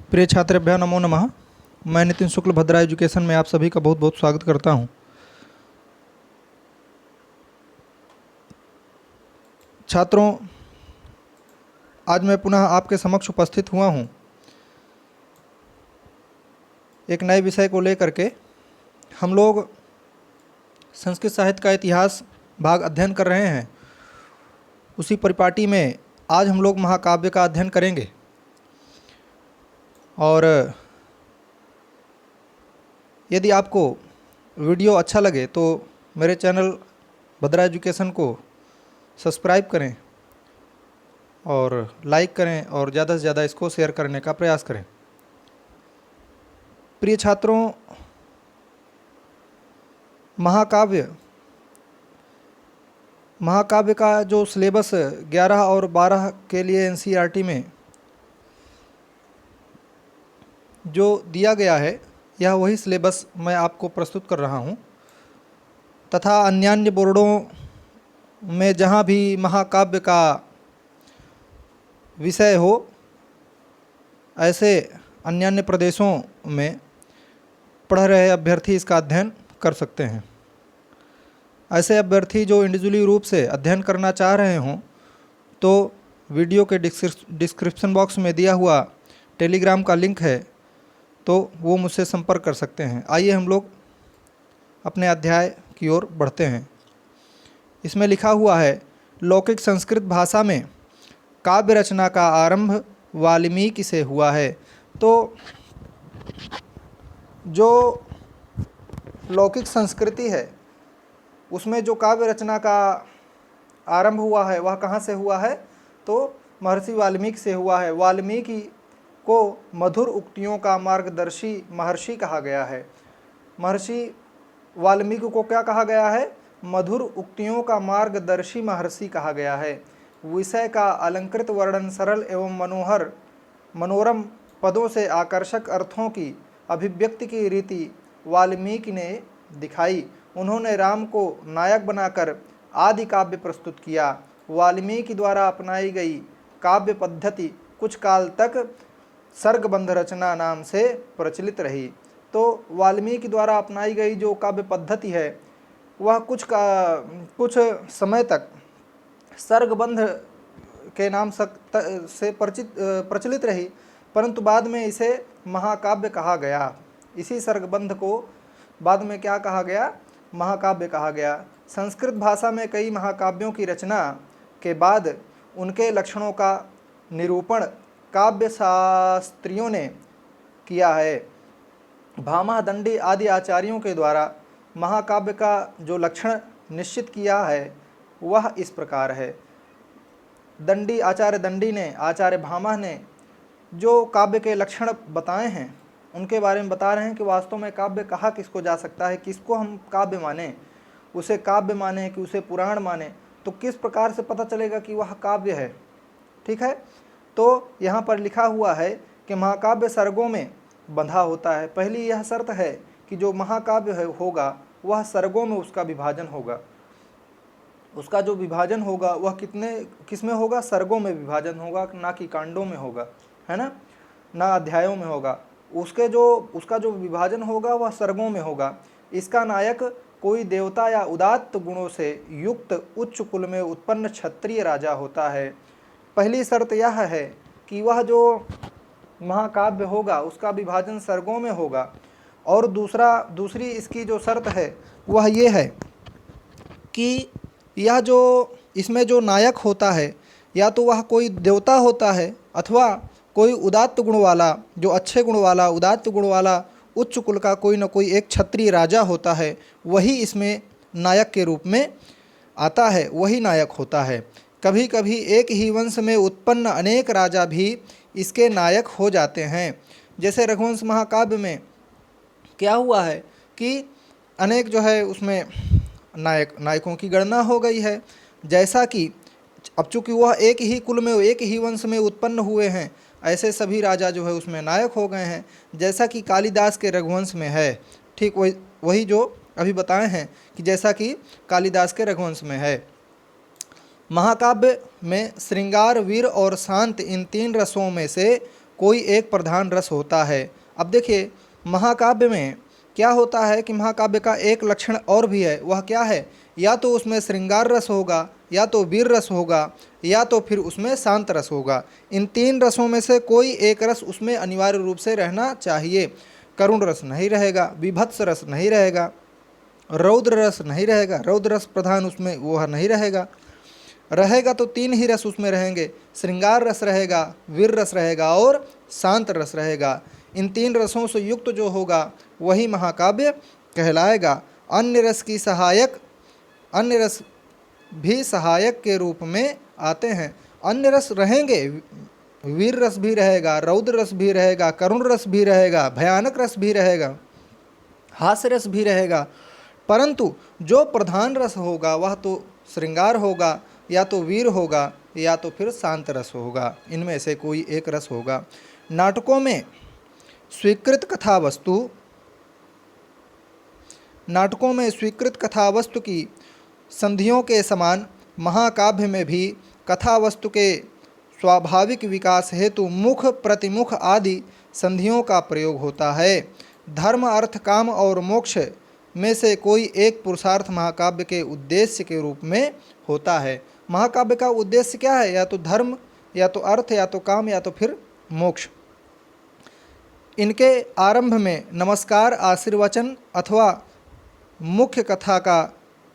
प्रिय छात्रेभ्यः नमो नमः। मैं नितिन शुक्ल भद्रा एजुकेशन में आप सभी का बहुत बहुत स्वागत करता हूं। छात्रों, आज मैं पुनः आपके समक्ष उपस्थित हुआ हूं एक नए विषय को लेकर के। हम लोग संस्कृत साहित्य का इतिहास भाग अध्ययन कर रहे हैं। उसी परिपाटी में आज हम लोग महाकाव्य का अध्ययन करेंगे। और यदि आपको वीडियो अच्छा लगे तो मेरे चैनल भद्रा एजुकेशन को सब्सक्राइब करें और लाइक करें और ज़्यादा से ज़्यादा इसको शेयर करने का प्रयास करें। प्रिय छात्रों, महाकाव्य का जो सिलेबस 11 और 12 के लिए एनसीईआरटी में जो दिया गया है, यह वही सिलेबस मैं आपको प्रस्तुत कर रहा हूं। तथा अन्यान्य बोर्डों में जहां भी महाकाव्य का विषय हो, ऐसे अन्यान्य प्रदेशों में पढ़ रहे अभ्यर्थी इसका अध्ययन कर सकते हैं। ऐसे अभ्यर्थी जो इंडिविजुअली रूप से अध्ययन करना चाह रहे हों तो वीडियो के डिस्क्रिप्शन बॉक्स में दिया हुआ टेलीग्राम का लिंक है, तो वो मुझसे संपर्क कर सकते हैं। आइए हम लोग अपने अध्याय की ओर बढ़ते हैं। इसमें लिखा हुआ है, लौकिक संस्कृत भाषा में काव्य रचना का आरंभ वाल्मीकि से हुआ है। तो जो लौकिक संस्कृति है उसमें जो काव्य रचना का आरंभ हुआ है वह कहाँ से हुआ है? तो महर्षि वाल्मीकि से हुआ है। वाल्मीकि को मधुर उक्तियों का मार्गदर्शी महर्षि कहा गया है। महर्षि वाल्मीकि को क्या कहा गया है? मधुर उक्तियों का मार्गदर्शी महर्षि कहा गया है। विषय का अलंकृत वर्णन सरल एवं मनोरम पदों से आकर्षक अर्थों की अभिव्यक्ति की रीति वाल्मीकि ने दिखाई। उन्होंने राम को नायक बनाकर आदि काव्य प्रस्तुत किया। वाल्मीकि द्वारा अपनाई गई काव्य पद्धति कुछ काल तक सर्गबंध रचना नाम से प्रचलित रही। तो वाल्मीकि द्वारा अपनाई गई जो काव्य पद्धति है वह कुछ समय तक सर्गबंध के नाम से प्रचलित रही, परंतु बाद में इसे महाकाव्य कहा गया। इसी सर्गबंध को बाद में क्या कहा गया? महाकाव्य कहा गया। संस्कृत भाषा में कई महाकाव्यों की रचना के बाद उनके लक्षणों का निरूपण काव्य शास्त्रियों ने किया है। भामह, दंडी आदि आचार्यों के द्वारा महाकाव्य का जो लक्षण निश्चित किया है वह इस प्रकार है। आचार्य दंडी ने, आचार्य भामह ने जो काव्य के लक्षण बताए हैं उनके बारे में बता रहे हैं कि वास्तव में काव्य कहा किसको जा सकता है, किसको हम काव्य माने, उसे काव्य माने कि उसे पुराण माने, तो किस प्रकार से पता चलेगा कि वह काव्य है। ठीक है, तो यहाँ पर लिखा हुआ है कि महाकाव्य सर्गों में बंधा होता है। पहली यह शर्त है कि जो महाकाव्य होगा वह सर्गों में उसका विभाजन होगा। उसका जो विभाजन होगा वह किसमें होगा? सर्गों में विभाजन होगा, ना कि कांडों में होगा, है ना अध्यायों में होगा। उसका जो विभाजन होगा वह सर्गों में होगा। इसका नायक कोई देवता या उदात्त गुणों से युक्त उच्च कुल में उत्पन्न क्षत्रिय राजा होता है। पहली शर्त यह है कि वह जो महाकाव्य होगा उसका विभाजन सर्गों में होगा। और दूसरी इसकी जो शर्त है वह ये है कि यह जो इसमें जो नायक होता है या तो वह कोई देवता होता है अथवा कोई उदात्त गुण वाला, जो अच्छे गुण वाला, उदात्त गुण वाला उच्च कुल का कोई न कोई एक क्षत्रिय राजा होता है, वही इसमें नायक के रूप में आता है, वही नायक होता है। कभी कभी एक ही वंश में उत्पन्न अनेक राजा भी इसके नायक हो जाते हैं। जैसे रघुवंश महाकाव्य में क्या हुआ है कि अनेक जो है उसमें नायकों की गणना हो गई है। जैसा कि अब चूँकि वह एक ही कुल में, एक ही वंश में उत्पन्न हुए हैं, ऐसे सभी राजा जो है उसमें नायक हो गए हैं, जैसा कि कालिदास के रघुवंश में है। ठीक वही जो अभी बताए हैं कि जैसा कि कालिदास के रघुवंश में है। महाकाव्य में श्रृंगार, वीर और शांत इन तीन रसों में से कोई एक प्रधान रस होता है। अब देखिए, महाकाव्य में क्या होता है कि महाकाव्य का एक लक्षण और भी है। वह क्या है? या तो उसमें श्रृंगार रस होगा, या तो वीर रस होगा, या तो फिर उसमें शांत रस होगा। इन तीन रसों में से कोई एक रस उसमें अनिवार्य रूप से रहना चाहिए। करुण रस नहीं रहेगा, विभत्स रस नहीं रहेगा, रौद्र रस नहीं रहेगा, रौद्र रस प्रधान उसमें वह नहीं रहेगा। रहेगा तो तीन ही रस उसमें रहेंगे, श्रृंगार रस रहेगा, वीर रस रहेगा और शांत रस रहेगा। इन तीन रसों से युक्त जो होगा वही महाकाव्य कहलाएगा। अन्य रस की सहायक, अन्य रस भी सहायक के रूप में आते हैं। अन्य रस रहेंगे, वीर रस भी रहेगा, रौद्र रस भी रहेगा, करुण रस भी रहेगा, भयानक रस भी रहेगा, हास्य रस भी रहेगा, परंतु जो प्रधान रस होगा वह तो श्रृंगार होगा, या तो वीर होगा, या तो फिर शांत रस होगा। इनमें से कोई एक रस होगा। नाटकों में स्वीकृत कथा वस्तु, नाटकों में स्वीकृत कथा वस्तु की संधियों के समान महाकाव्य में भी कथा वस्तु के स्वाभाविक विकास हेतु मुख, प्रतिमुख आदि संधियों का प्रयोग होता है। धर्म, अर्थ, काम और मोक्ष में से कोई एक पुरुषार्थ महाकाव्य के उद्देश्य के रूप में होता है। महाकाव्य का उद्देश्य क्या है? या तो धर्म, या तो अर्थ, या तो काम, या तो फिर मोक्ष। इनके आरंभ में नमस्कार, आशीर्वचन अथवा मुख्य कथा का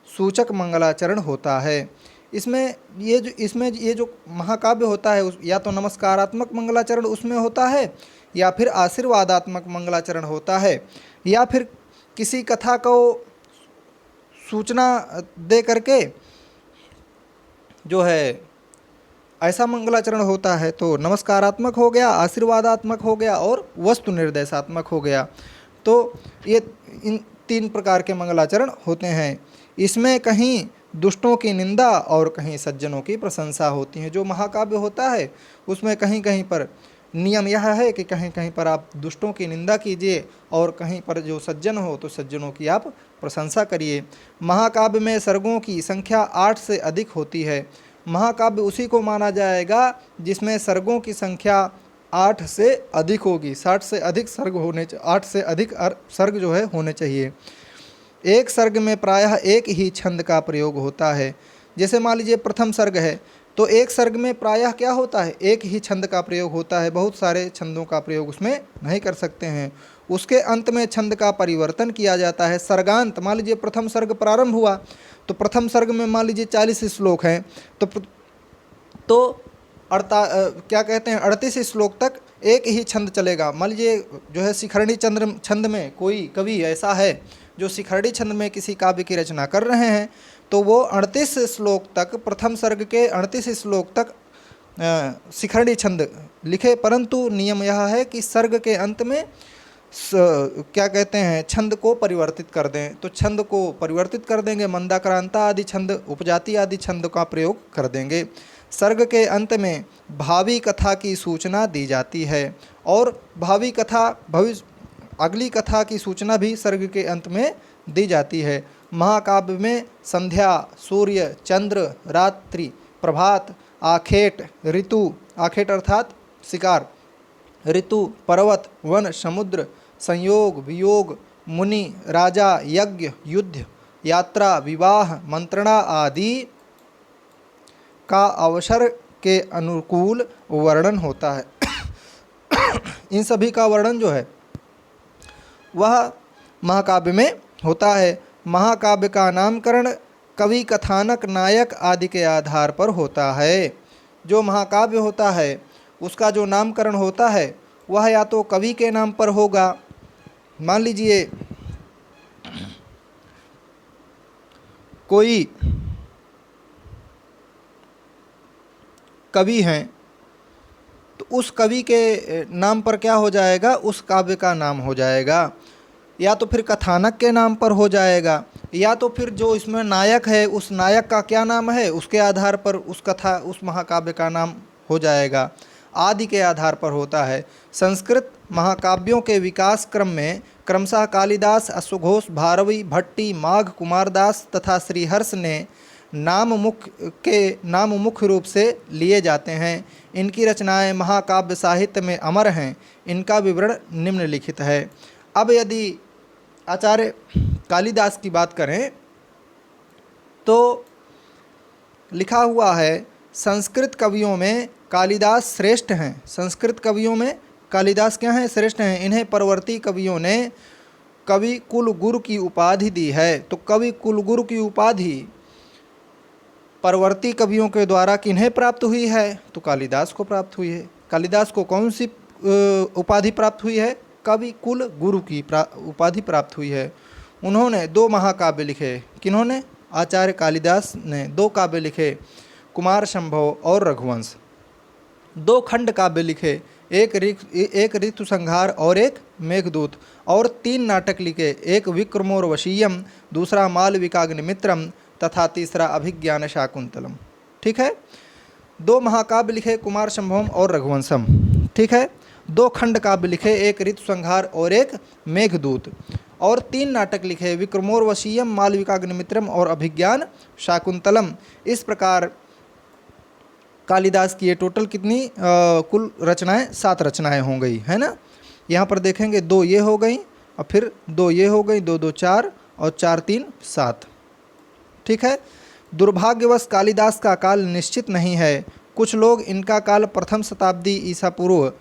सूचक मंगलाचरण होता है। इसमें ये जो महाकाव्य होता है या तो नमस्कारात्मक मंगलाचरण उसमें होता है, या फिर आशीर्वादात्मक मंगलाचरण होता है, या फिर किसी कथा को सूचना दे करके जो है ऐसा मंगलाचरण होता है। तो नमस्कारात्मक हो गया, आशीर्वादात्मक हो गया और वस्तु निर्देशात्मक हो गया। तो ये इन तीन प्रकार के मंगलाचरण होते हैं। इसमें कहीं दुष्टों की निंदा और कहीं सज्जनों की प्रशंसा होती है। जो महाकाव्य होता है उसमें कहीं कहीं पर नियम यह है कि कहीं कहीं पर आप दुष्टों की निंदा कीजिए और कहीं पर जो सज्जन हो तो सज्जनों की आप प्रशंसा करिए। महाकाव्य में सर्गों की संख्या 8 से अधिक होती है। महाकाव्य उसी को माना जाएगा जिसमें सर्गों की संख्या 8 से अधिक होगी। 60 से अधिक सर्ग होने, 8 से अधिक सर्ग जो है होने चाहिए। एक सर्ग में प्रायः एक ही छंद का प्रयोग होता है। जैसे मान लीजिए प्रथम सर्ग है तो एक सर्ग में प्रायः क्या होता है? एक ही छंद का प्रयोग होता है। बहुत सारे छंदों का प्रयोग उसमें नहीं कर सकते हैं। उसके अंत में छंद का परिवर्तन किया जाता है। सर्गांत, मान लीजिए प्रथम सर्ग प्रारंभ हुआ तो प्रथम सर्ग में मान लीजिए 40 श्लोक हैं तो क्या कहते हैं 38 श्लोक तक एक ही छंद चलेगा। मान लीजिए जो है शिखरणी छंद में कोई कवि ऐसा है जो शिखरणी छंद में किसी काव्य की रचना कर रहे हैं तो वो 38 श्लोक तक, प्रथम सर्ग के 38 श्लोक तक शिखरणी छंद लिखे, परंतु नियम यह है कि सर्ग के अंत में क्या कहते हैं छंद को परिवर्तित कर दें। तो छंद को परिवर्तित कर देंगे, मंदाक्रांता आदि छंद, उपजाति आदि छंद का प्रयोग कर देंगे। सर्ग के अंत में भावी कथा की सूचना दी जाती है और भावी कथा, अगली कथा की सूचना भी सर्ग के अंत में दी जाती है। महाकाव्य में संध्या, सूर्य, चंद्र, रात्रि, प्रभात, आखेट, ऋतु, आखेट अर्थात शिकार, ऋतु, पर्वत, वन, समुद्र, संयोग, वियोग, मुनि, राजा, यज्ञ, युद्ध, यात्रा, विवाह, मंत्रणा आदि का अवसर के अनुकूल वर्णन होता है। इन सभी का वर्णन जो है वह महाकाव्य में होता है। महाकाव्य का नामकरण कवि, कथानक, नायक आदि के आधार पर होता है। जो महाकाव्य होता है उसका जो नामकरण होता है वह या तो कवि के नाम पर होगा। मान लीजिए कोई कवि हैं तो उस कवि के नाम पर क्या हो जाएगा? उस काव्य का नाम हो जाएगा। या तो फिर कथानक के नाम पर हो जाएगा, या तो फिर जो इसमें नायक है उस नायक का क्या नाम है उसके आधार पर उस कथा, उस महाकाव्य का नाम हो जाएगा। आदि के आधार पर होता है। संस्कृत महाकाव्यों के विकास क्रम में क्रमशः कालिदास, अश्वघोष, भारवी, भट्टी, माघ, कुमारदास तथा श्रीहर्ष ने नाम मुख्य रूप से लिए जाते हैं। इनकी रचनाएं महाकाव्य साहित्य में अमर हैं। इनका विवरण निम्नलिखित है। अब यदि आचार्य कालिदास की बात करें तो लिखा हुआ है, संस्कृत कवियों में कालिदास श्रेष्ठ हैं। संस्कृत कवियों में कालिदास क्या हैं? श्रेष्ठ हैं। इन्हें परवर्ती कवियों ने कवि कुल गुरु की उपाधि दी है। तो कवि कुल गुरु की उपाधि परवर्ती कवियों के द्वारा किन्हें प्राप्त हुई है? तो कालिदास को प्राप्त हुई है। कालिदास को कौन सी उपाधि प्राप्त हुई है? कवि कुल गुरु की उपाधि प्राप्त हुई है। उन्होंने 2 महाकाव्य लिखे। किन्होंने? आचार्य कालिदास ने 2 काव्य लिखे, कुमार संभव और रघुवंश। 2 खंड काव्य लिखे, एक ऋतु संहार और एक मेघदूत, और 3 नाटक लिखे, एक विक्रमोर्वशीयम, दूसरा मालविकाग्निमित्रम तथा तीसरा अभिज्ञान शाकुंतलम। ठीक है, 2 महाकाव्य लिखे, कुमार संभवम और रघुवंशम। ठीक है, 2 खंड काव्य लिखे, एक ऋतु संहार और एक मेघदूत, और 3 नाटक लिखे, विक्रमोर्वशीयम, मालविकाग्निमित्रम और अभिज्ञान शाकुंतलम। इस प्रकार कालिदास की ये टोटल कितनी कुल रचनाएं? 7 रचनाएं हो गई, है ना। यहाँ पर देखेंगे 2 ये हो गई, और फिर 2 ये हो गई, 2 2 4 और 4 3 7। ठीक है, दुर्भाग्यवश कालिदास का काल निश्चित नहीं है। कुछ लोग इनका काल प्रथम शताब्दी ईसा पूर्व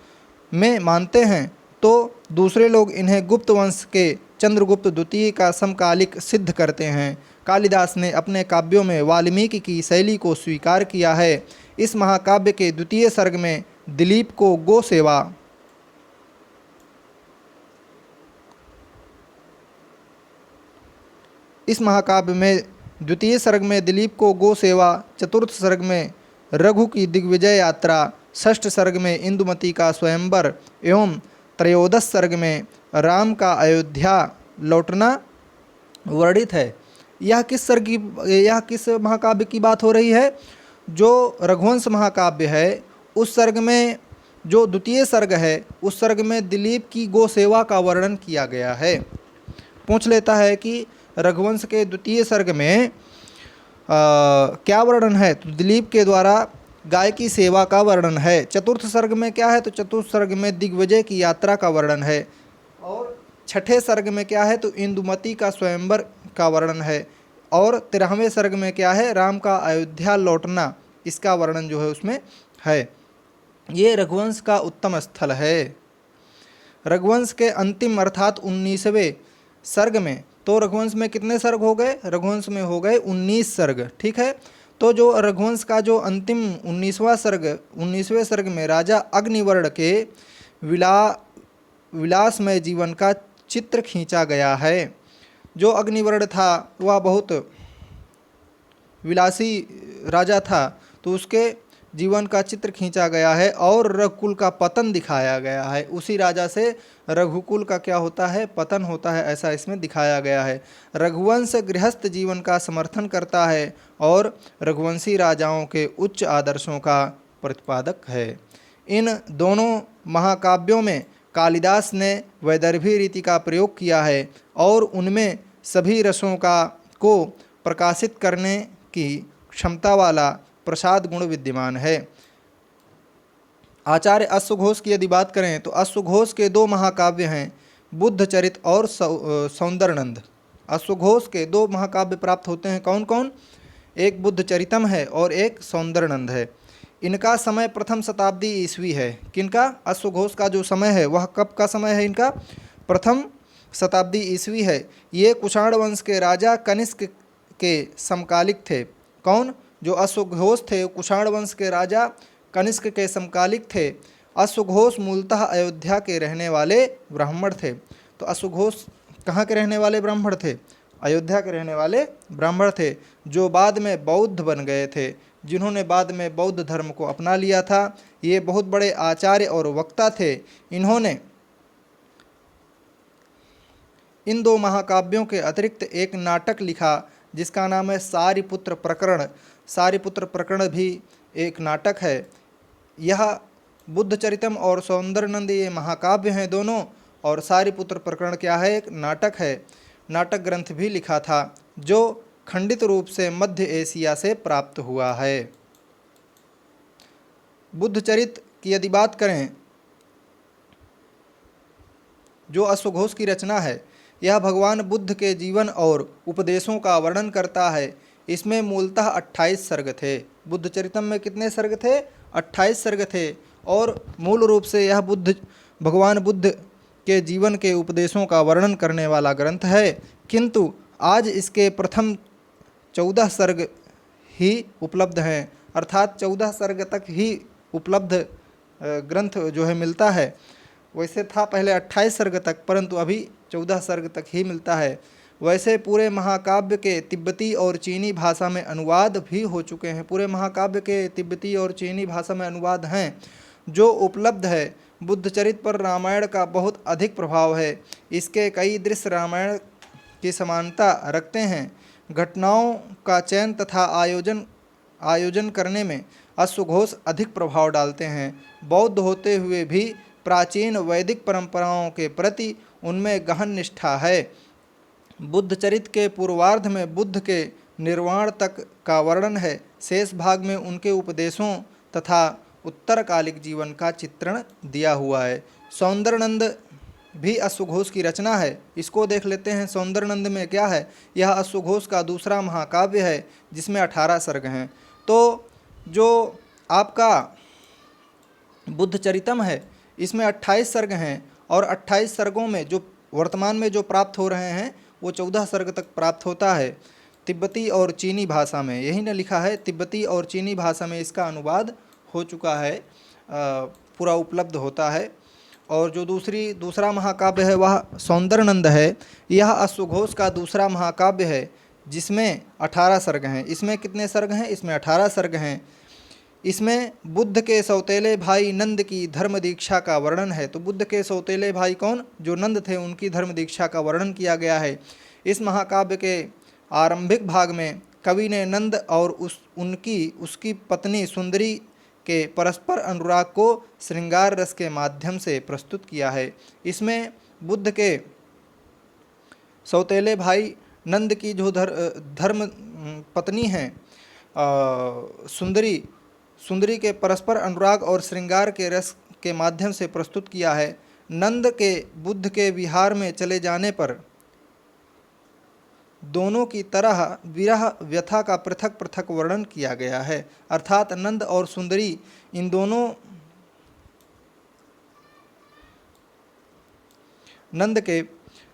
में मानते हैं, तो दूसरे लोग इन्हें गुप्त वंश के चंद्रगुप्त द्वितीय का समकालिक सिद्ध करते हैं। कालिदास ने अपने काव्यों में वाल्मीकि की शैली को स्वीकार किया है। इस महाकाव्य के द्वितीय सर्ग में दिलीप को गो सेवा द्वितीय सर्ग में दिलीप को गो सेवा, चतुर्थ सर्ग में रघु की दिग्विजय यात्रा, षष्ठ सर्ग में इंदुमती का स्वयंवर एवं त्रयोदश सर्ग में राम का अयोध्या लौटना वर्णित है। यह किस महाकाव्य की बात हो रही है? जो रघुवंश महाकाव्य है, उस सर्ग में, जो द्वितीय सर्ग है, उस सर्ग में दिलीप की गो सेवा का वर्णन किया गया है। पूछ लेता है कि रघुवंश के द्वितीय सर्ग में क्या वर्णन है? तो दिलीप के द्वारा गाय की सेवा का वर्णन है। चतुर्थ सर्ग में क्या है? तो चतुर्थ सर्ग में दिग्विजय की यात्रा का वर्णन है। और छठे सर्ग में क्या है? तो इंदुमती का स्वयंवर का वर्णन है। और 13वें सर्ग में क्या है? राम का अयोध्या लौटना, इसका वर्णन जो है उसमें है। ये रघुवंश का उत्तम स्थल है। रघुवंश के अंतिम अर्थात 19वें सर्ग में, तो रघुवंश में कितने सर्ग हो गए? रघुवंश में हो गए 19 सर्ग। ठीक है, तो जो रघुवंश का जो अंतिम 19वें सर्ग में राजा अग्निवर्ण के विलासमय जीवन का चित्र खींचा गया है। जो अग्निवर्ण था वह बहुत विलासी राजा था, तो उसके जीवन का चित्र खींचा गया है और रघुकुल का पतन दिखाया गया है। उसी राजा से रघुकुल का क्या होता है? पतन होता है, ऐसा इसमें दिखाया गया है। रघुवंश गृहस्थ जीवन का समर्थन करता है और रघुवंशी राजाओं के उच्च आदर्शों का प्रतिपादक है। इन दोनों महाकाव्यों में कालिदास ने वैदर्भी रीति का प्रयोग किया है और उनमें सभी रसों को प्रकाशित करने की क्षमता वाला प्रसाद गुण विद्यमान है। आचार्य अश्वघोष की यदि बात करें तो अश्वघोष के 2 महाकाव्य हैं, बुद्धचरित और सौंदर्यनंद। अश्वघोष के 2 महाकाव्य प्राप्त होते हैं, कौन कौन? एक बुद्धचरितम है और एक सौंदर्यनंद है। इनका समय प्रथम शताब्दी ईस्वी है। किनका? अश्वघोष का जो समय है वह कब का समय है इनका? प्रथम शताब्दी ईस्वी है। ये कुषाण वंश के राजा कनिष्क के समकालिक थे। कौन? जो अश्वघोष थे कुषाण वंश के राजा कनिष्क के समकालिक थे। अश्वघोष मूलतः अयोध्या के रहने वाले ब्राह्मण थे। तो अश्वघोष कहाँ के रहने वाले ब्राह्मण थे? अयोध्या के रहने वाले ब्राह्मण थे, जो बाद में बौद्ध बन गए थे, जिन्होंने बाद में बौद्ध धर्म को अपना लिया था। ये बहुत बड़े आचार्य और वक्ता थे। इन्होंने इन 2 महाकाव्यों के अतिरिक्त एक नाटक लिखा जिसका नाम है सारिपुत्र प्रकरण। सारिपुत्र प्रकरण भी एक नाटक है। यह बुद्धचरितम और सौंदर्यनंद ये महाकाव्य हैं दोनों, और सारिपुत्र प्रकरण क्या है? एक नाटक है। नाटक ग्रंथ भी लिखा था जो खंडित रूप से मध्य एशिया से प्राप्त हुआ है। बुद्धचरित की यदि बात करें, जो अश्वघोष की रचना है, यह भगवान बुद्ध के जीवन और उपदेशों का वर्णन करता है। इसमें मूलतः 28 सर्ग थे। बुद्धचरितम में कितने सर्ग थे? 28 सर्ग थे। और मूल रूप से यह भगवान बुद्ध के जीवन के उपदेशों का वर्णन करने वाला ग्रंथ है, किंतु आज इसके प्रथम 14 सर्ग ही उपलब्ध हैं, अर्थात 14 सर्ग तक ही उपलब्ध ग्रंथ जो है मिलता है। वैसे था पहले 28 सर्ग तक, परंतु अभी 14 सर्ग तक ही मिलता है। वैसे पूरे महाकाव्य के तिब्बती और चीनी भाषा में अनुवाद भी हो चुके हैं। पूरे महाकाव्य के तिब्बती और चीनी भाषा में अनुवाद हैं जो उपलब्ध है। बुद्धचरित पर रामायण का बहुत अधिक प्रभाव है। इसके कई दृश्य रामायण की समानता रखते हैं। घटनाओं का चयन तथा आयोजन करने में अश्वघोष अधिक प्रभाव डालते हैं। बौद्ध होते हुए भी प्राचीन वैदिक परंपराओं के प्रति उनमें गहन निष्ठा है। बुद्धचरित के पूर्वार्ध में बुद्ध के निर्वाण तक का वर्णन है। शेष भाग में उनके उपदेशों तथा उत्तरकालिक जीवन का चित्रण दिया हुआ है। सौंदर्यनंद भी अश्वघोष की रचना है। इसको देख लेते हैं। सौंदर्यनंद में क्या है? यह अश्वघोष का दूसरा महाकाव्य है जिसमें 18 सर्ग हैं। तो जो आपका बुद्धचरितम है इसमें 28 सर्ग हैं, और 28 सर्गों में जो वर्तमान में जो प्राप्त हो रहे हैं वो 14 सर्ग तक प्राप्त होता है तिब्बती और चीनी भाषा में। यही ने लिखा है, तिब्बती और चीनी भाषा में इसका अनुवाद हो चुका है, पूरा उपलब्ध होता है। और जो दूसरा महाकाव्य है वह सौंदर्यनंद है। यह अश्वघोष का दूसरा महाकाव्य है जिसमें 18 सर्ग हैं। इसमें कितने सर्ग हैं? इसमें 18 सर्ग हैं। इसमें बुद्ध के सौतेले भाई नंद की धर्म दीक्षा का वर्णन है। तो बुद्ध के सौतेले भाई कौन? जो नंद थे, उनकी धर्म दीक्षा का वर्णन किया गया है। इस महाकाव्य के आरंभिक भाग में कवि ने नंद और उसकी पत्नी सुंदरी के परस्पर अनुराग को श्रृंगार रस के माध्यम से प्रस्तुत किया है। इसमें बुद्ध के सौतेले भाई नंद की जो धर्म पत्नी हैं सुंदरी के परस्पर अनुराग और श्रृंगार के रस के माध्यम से प्रस्तुत किया है। नंद के बुद्ध के विहार में चले जाने पर दोनों की तरह विरह व्यथा का पृथक पृथक वर्णन किया गया है। अर्थात नंद और सुंदरी इन दोनों नंद के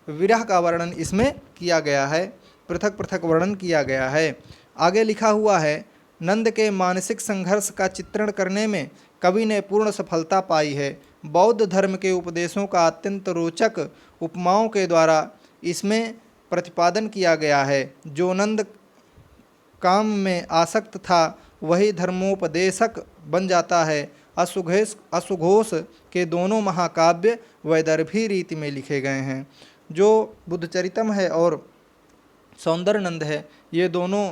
विरह का वर्णन इसमें किया गया है, पृथक पृथक वर्णन किया गया है। आगे लिखा हुआ है, नंद के मानसिक संघर्ष का चित्रण करने में कवि ने पूर्ण सफलता पाई है। बौद्ध धर्म के उपदेशों का अत्यंत रोचक उपमाओं के द्वारा इसमें प्रतिपादन किया गया है। जो नंद काम में आसक्त था वही धर्मोपदेशक बन जाता है। अश्वघोष के दोनों महाकाव्य वैदर्भी रीति में लिखे गए हैं। जो बुद्धचरितम है और सौंदर्यनंद है, ये दोनों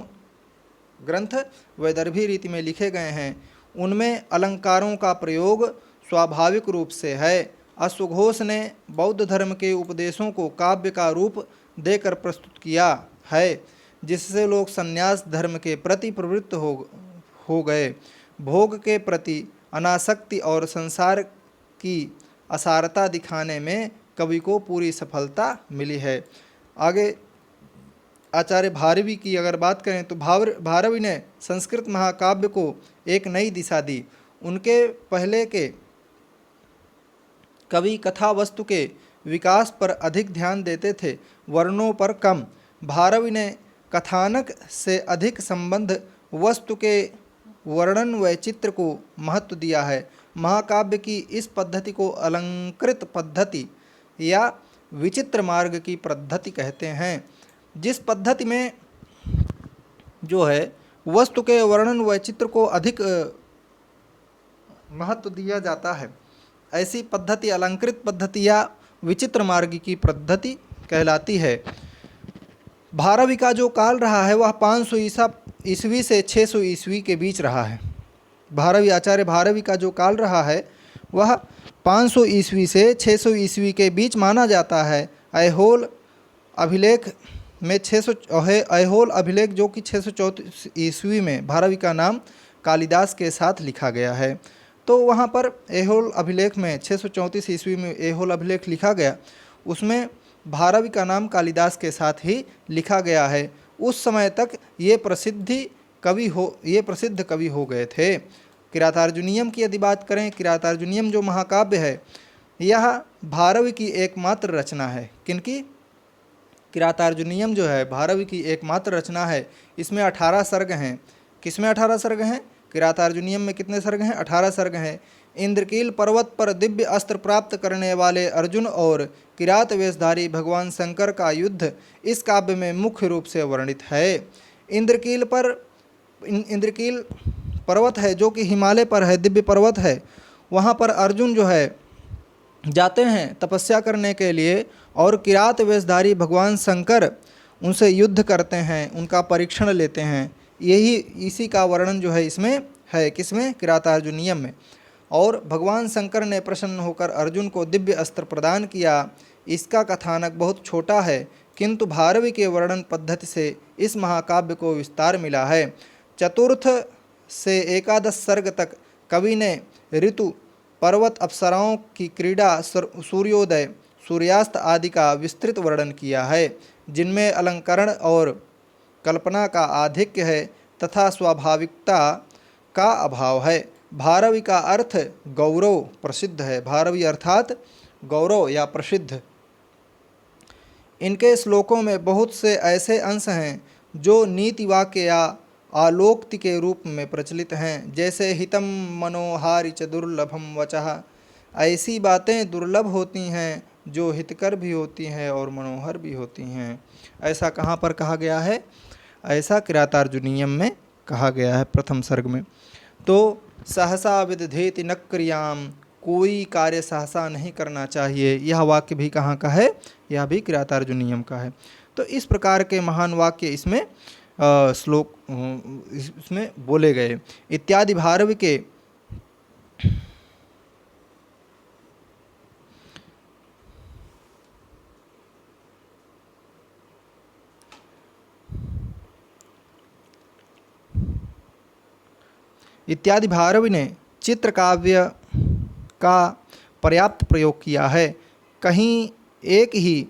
ग्रंथ वैदर्भी रीति में लिखे गए हैं। उनमें अलंकारों का प्रयोग स्वाभाविक रूप से है। अश्वघोष ने बौद्ध धर्म के उपदेशों को काव्य का रूप देकर प्रस्तुत किया है, जिससे लोग संन्यास धर्म के प्रति प्रवृत्त हो गए। भोग के प्रति अनासक्ति और संसार की असारता दिखाने में कवि को पूरी सफलता मिली है। आगे आचार्य भारवी की अगर बात करें तो भारवी ने संस्कृत महाकाव्य को एक नई दिशा दी। उनके पहले के कवि कथा वस्तु के विकास पर अधिक ध्यान देते थे, वर्णों पर कम। भारवी ने कथानक से अधिक संबंध वस्तु के वर्णन व चित्र को महत्व दिया है। महाकाव्य की इस पद्धति को अलंकृत पद्धति या विचित्र मार्ग की पद्धति कहते हैं, जिस पद्धति में जो है वस्तु के वर्णन व चित्र को अधिक महत्व दिया जाता है। ऐसी पद्धति अलंकृत पद्धति या विचित्र मार्ग की पद्धति कहलाती है। भारवी का जो काल रहा है वह 500 ईस्वी से 600 ईस्वी के बीच रहा है। आचार्य भारवी का जो काल रहा है वह 500 ईस्वी से 600 ईस्वी के बीच माना जाता है। ऐहोल अभिलेख में ऐहोल अभिलेख जो कि 634 ईस्वी में भारवी का नाम कालिदास के साथ लिखा गया है। तो वहाँ पर ऐहोल अभिलेख में 634 ईस्वी में ऐहोल अभिलेख लिखा गया, उसमें भारवी का नाम कालिदास के साथ ही लिखा गया है। उस समय तक ये प्रसिद्ध कवि हो गए थे। किरातार्जुनीयम की यदि बात करें, किरातार्जुनीयम जो महाकाव्य है यह भारवी की एकमात्र रचना है। किनकी? किरातार्जुनीयम जो है भारवी की एकमात्र रचना है। इसमें 18 सर्ग हैं। किसमें 18 सर्ग हैं? किरातार्जुनीयम में कितने सर्ग हैं? 18 सर्ग हैं। इंद्रकील पर्वत पर दिव्य अस्त्र प्राप्त करने वाले अर्जुन और किरात वेशधारी भगवान शंकर का युद्ध इस काव्य में मुख्य रूप से वर्णित है। इंद्रकील पर्वत है जो कि हिमालय पर है, दिव्य पर्वत है। वहाँ पर अर्जुन जो है जाते हैं तपस्या करने के लिए, और किरात वेशधारी भगवान शंकर उनसे युद्ध करते हैं, उनका परीक्षण लेते हैं। इसी का वर्णन जो है इसमें है। किसमें? किरातार्जुनीयम में। और भगवान शंकर ने प्रसन्न होकर अर्जुन को दिव्य अस्त्र प्रदान किया। इसका कथानक बहुत छोटा है, किंतु भारवी के वर्णन पद्धति से इस महाकाव्य को विस्तार मिला है। चतुर्थ से एकादश सर्ग तक कवि ने ऋतु, पर्वत, अप्सराओं की क्रीड़ा, सूर्योदय, सूर्यास्त आदि का विस्तृत वर्णन किया है, जिनमें अलंकरण और कल्पना का आधिक्य है तथा स्वाभाविकता का अभाव है। भारवी का अर्थ गौरव, प्रसिद्ध है। भारवी अर्थात गौरव या प्रसिद्ध। इनके श्लोकों में बहुत से ऐसे अंश हैं जो नीति वाक्य या आलोक्ति के रूप में प्रचलित हैं, जैसे हितम मनोहारि च दुर्लभम वचः। ऐसी बातें दुर्लभ होती हैं जो हितकर भी होती हैं और मनोहर भी होती हैं। ऐसा कहाँ पर कहा गया है? ऐसा किरातार्जुनीयम में कहा गया है प्रथम सर्ग में। तो सहसा विदधेति न क्रियाम, कोई कार्य सहसा नहीं करना चाहिए, यह वाक्य भी कहाँ का है? यह भी किरातार्जुनीयम का है। तो इस प्रकार के महान वाक्य इसमें श्लोक इसमें बोले गए। इत्यादि भारवी के इत्यादि भारवी ने चित्र काव्य का पर्याप्त प्रयोग किया है। कहीं एक ही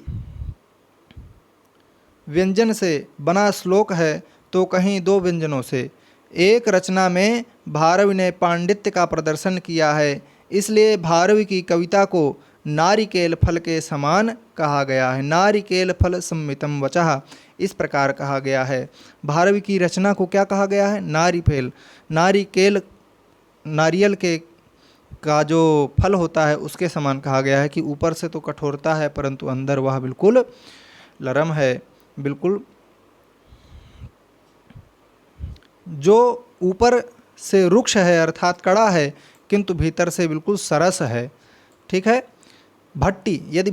व्यंजन से बना श्लोक है तो कहीं दो व्यंजनों से। एक रचना में भारवी ने पांडित्य का प्रदर्शन किया है, इसलिए भारवी की कविता को नारिकेल फल के समान कहा गया है। नारिकेल फल सम्मितम वचः, इस प्रकार कहा गया है। भारवी की रचना को क्या कहा गया है? नारिकेल, नारियल के का जो फल होता है उसके समान कहा गया है, कि ऊपर से तो कठोरता है परंतु अंदर वह बिल्कुल नरम है। बिल्कुल जो ऊपर से रुक्ष है अर्थात कड़ा है, किंतु भीतर से बिल्कुल सरस है। ठीक है। भट्टी, यदि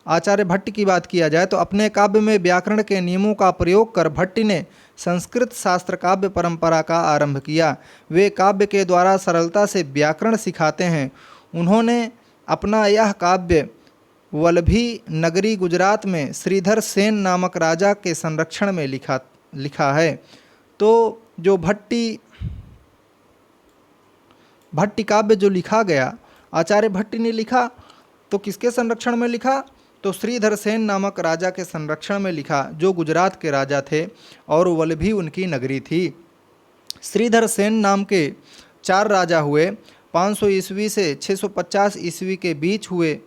आचार्य भट्टी की बात किया जाए तो अपने काव्य में व्याकरण के नियमों का प्रयोग कर भट्टी ने संस्कृत शास्त्र काव्य परंपरा का आरंभ किया। वे काव्य के द्वारा सरलता से व्याकरण सिखाते हैं। उन्होंने अपना यह काव्य वल्लभी नगरी गुजरात में श्रीधर सेन नामक राजा के संरक्षण में लिखा है। तो जो भट्टी काव्य जो लिखा गया, आचार्य भट्टी ने लिखा, तो किसके संरक्षण में लिखा? तो श्रीधर सेन नामक राजा के संरक्षण में लिखा, जो गुजरात के राजा थे और वल्लभी उनकी नगरी थी। श्रीधर सेन नाम के 4 राजा हुए, 500 ईस्वी से 650 ईस्वी के बीच हुए।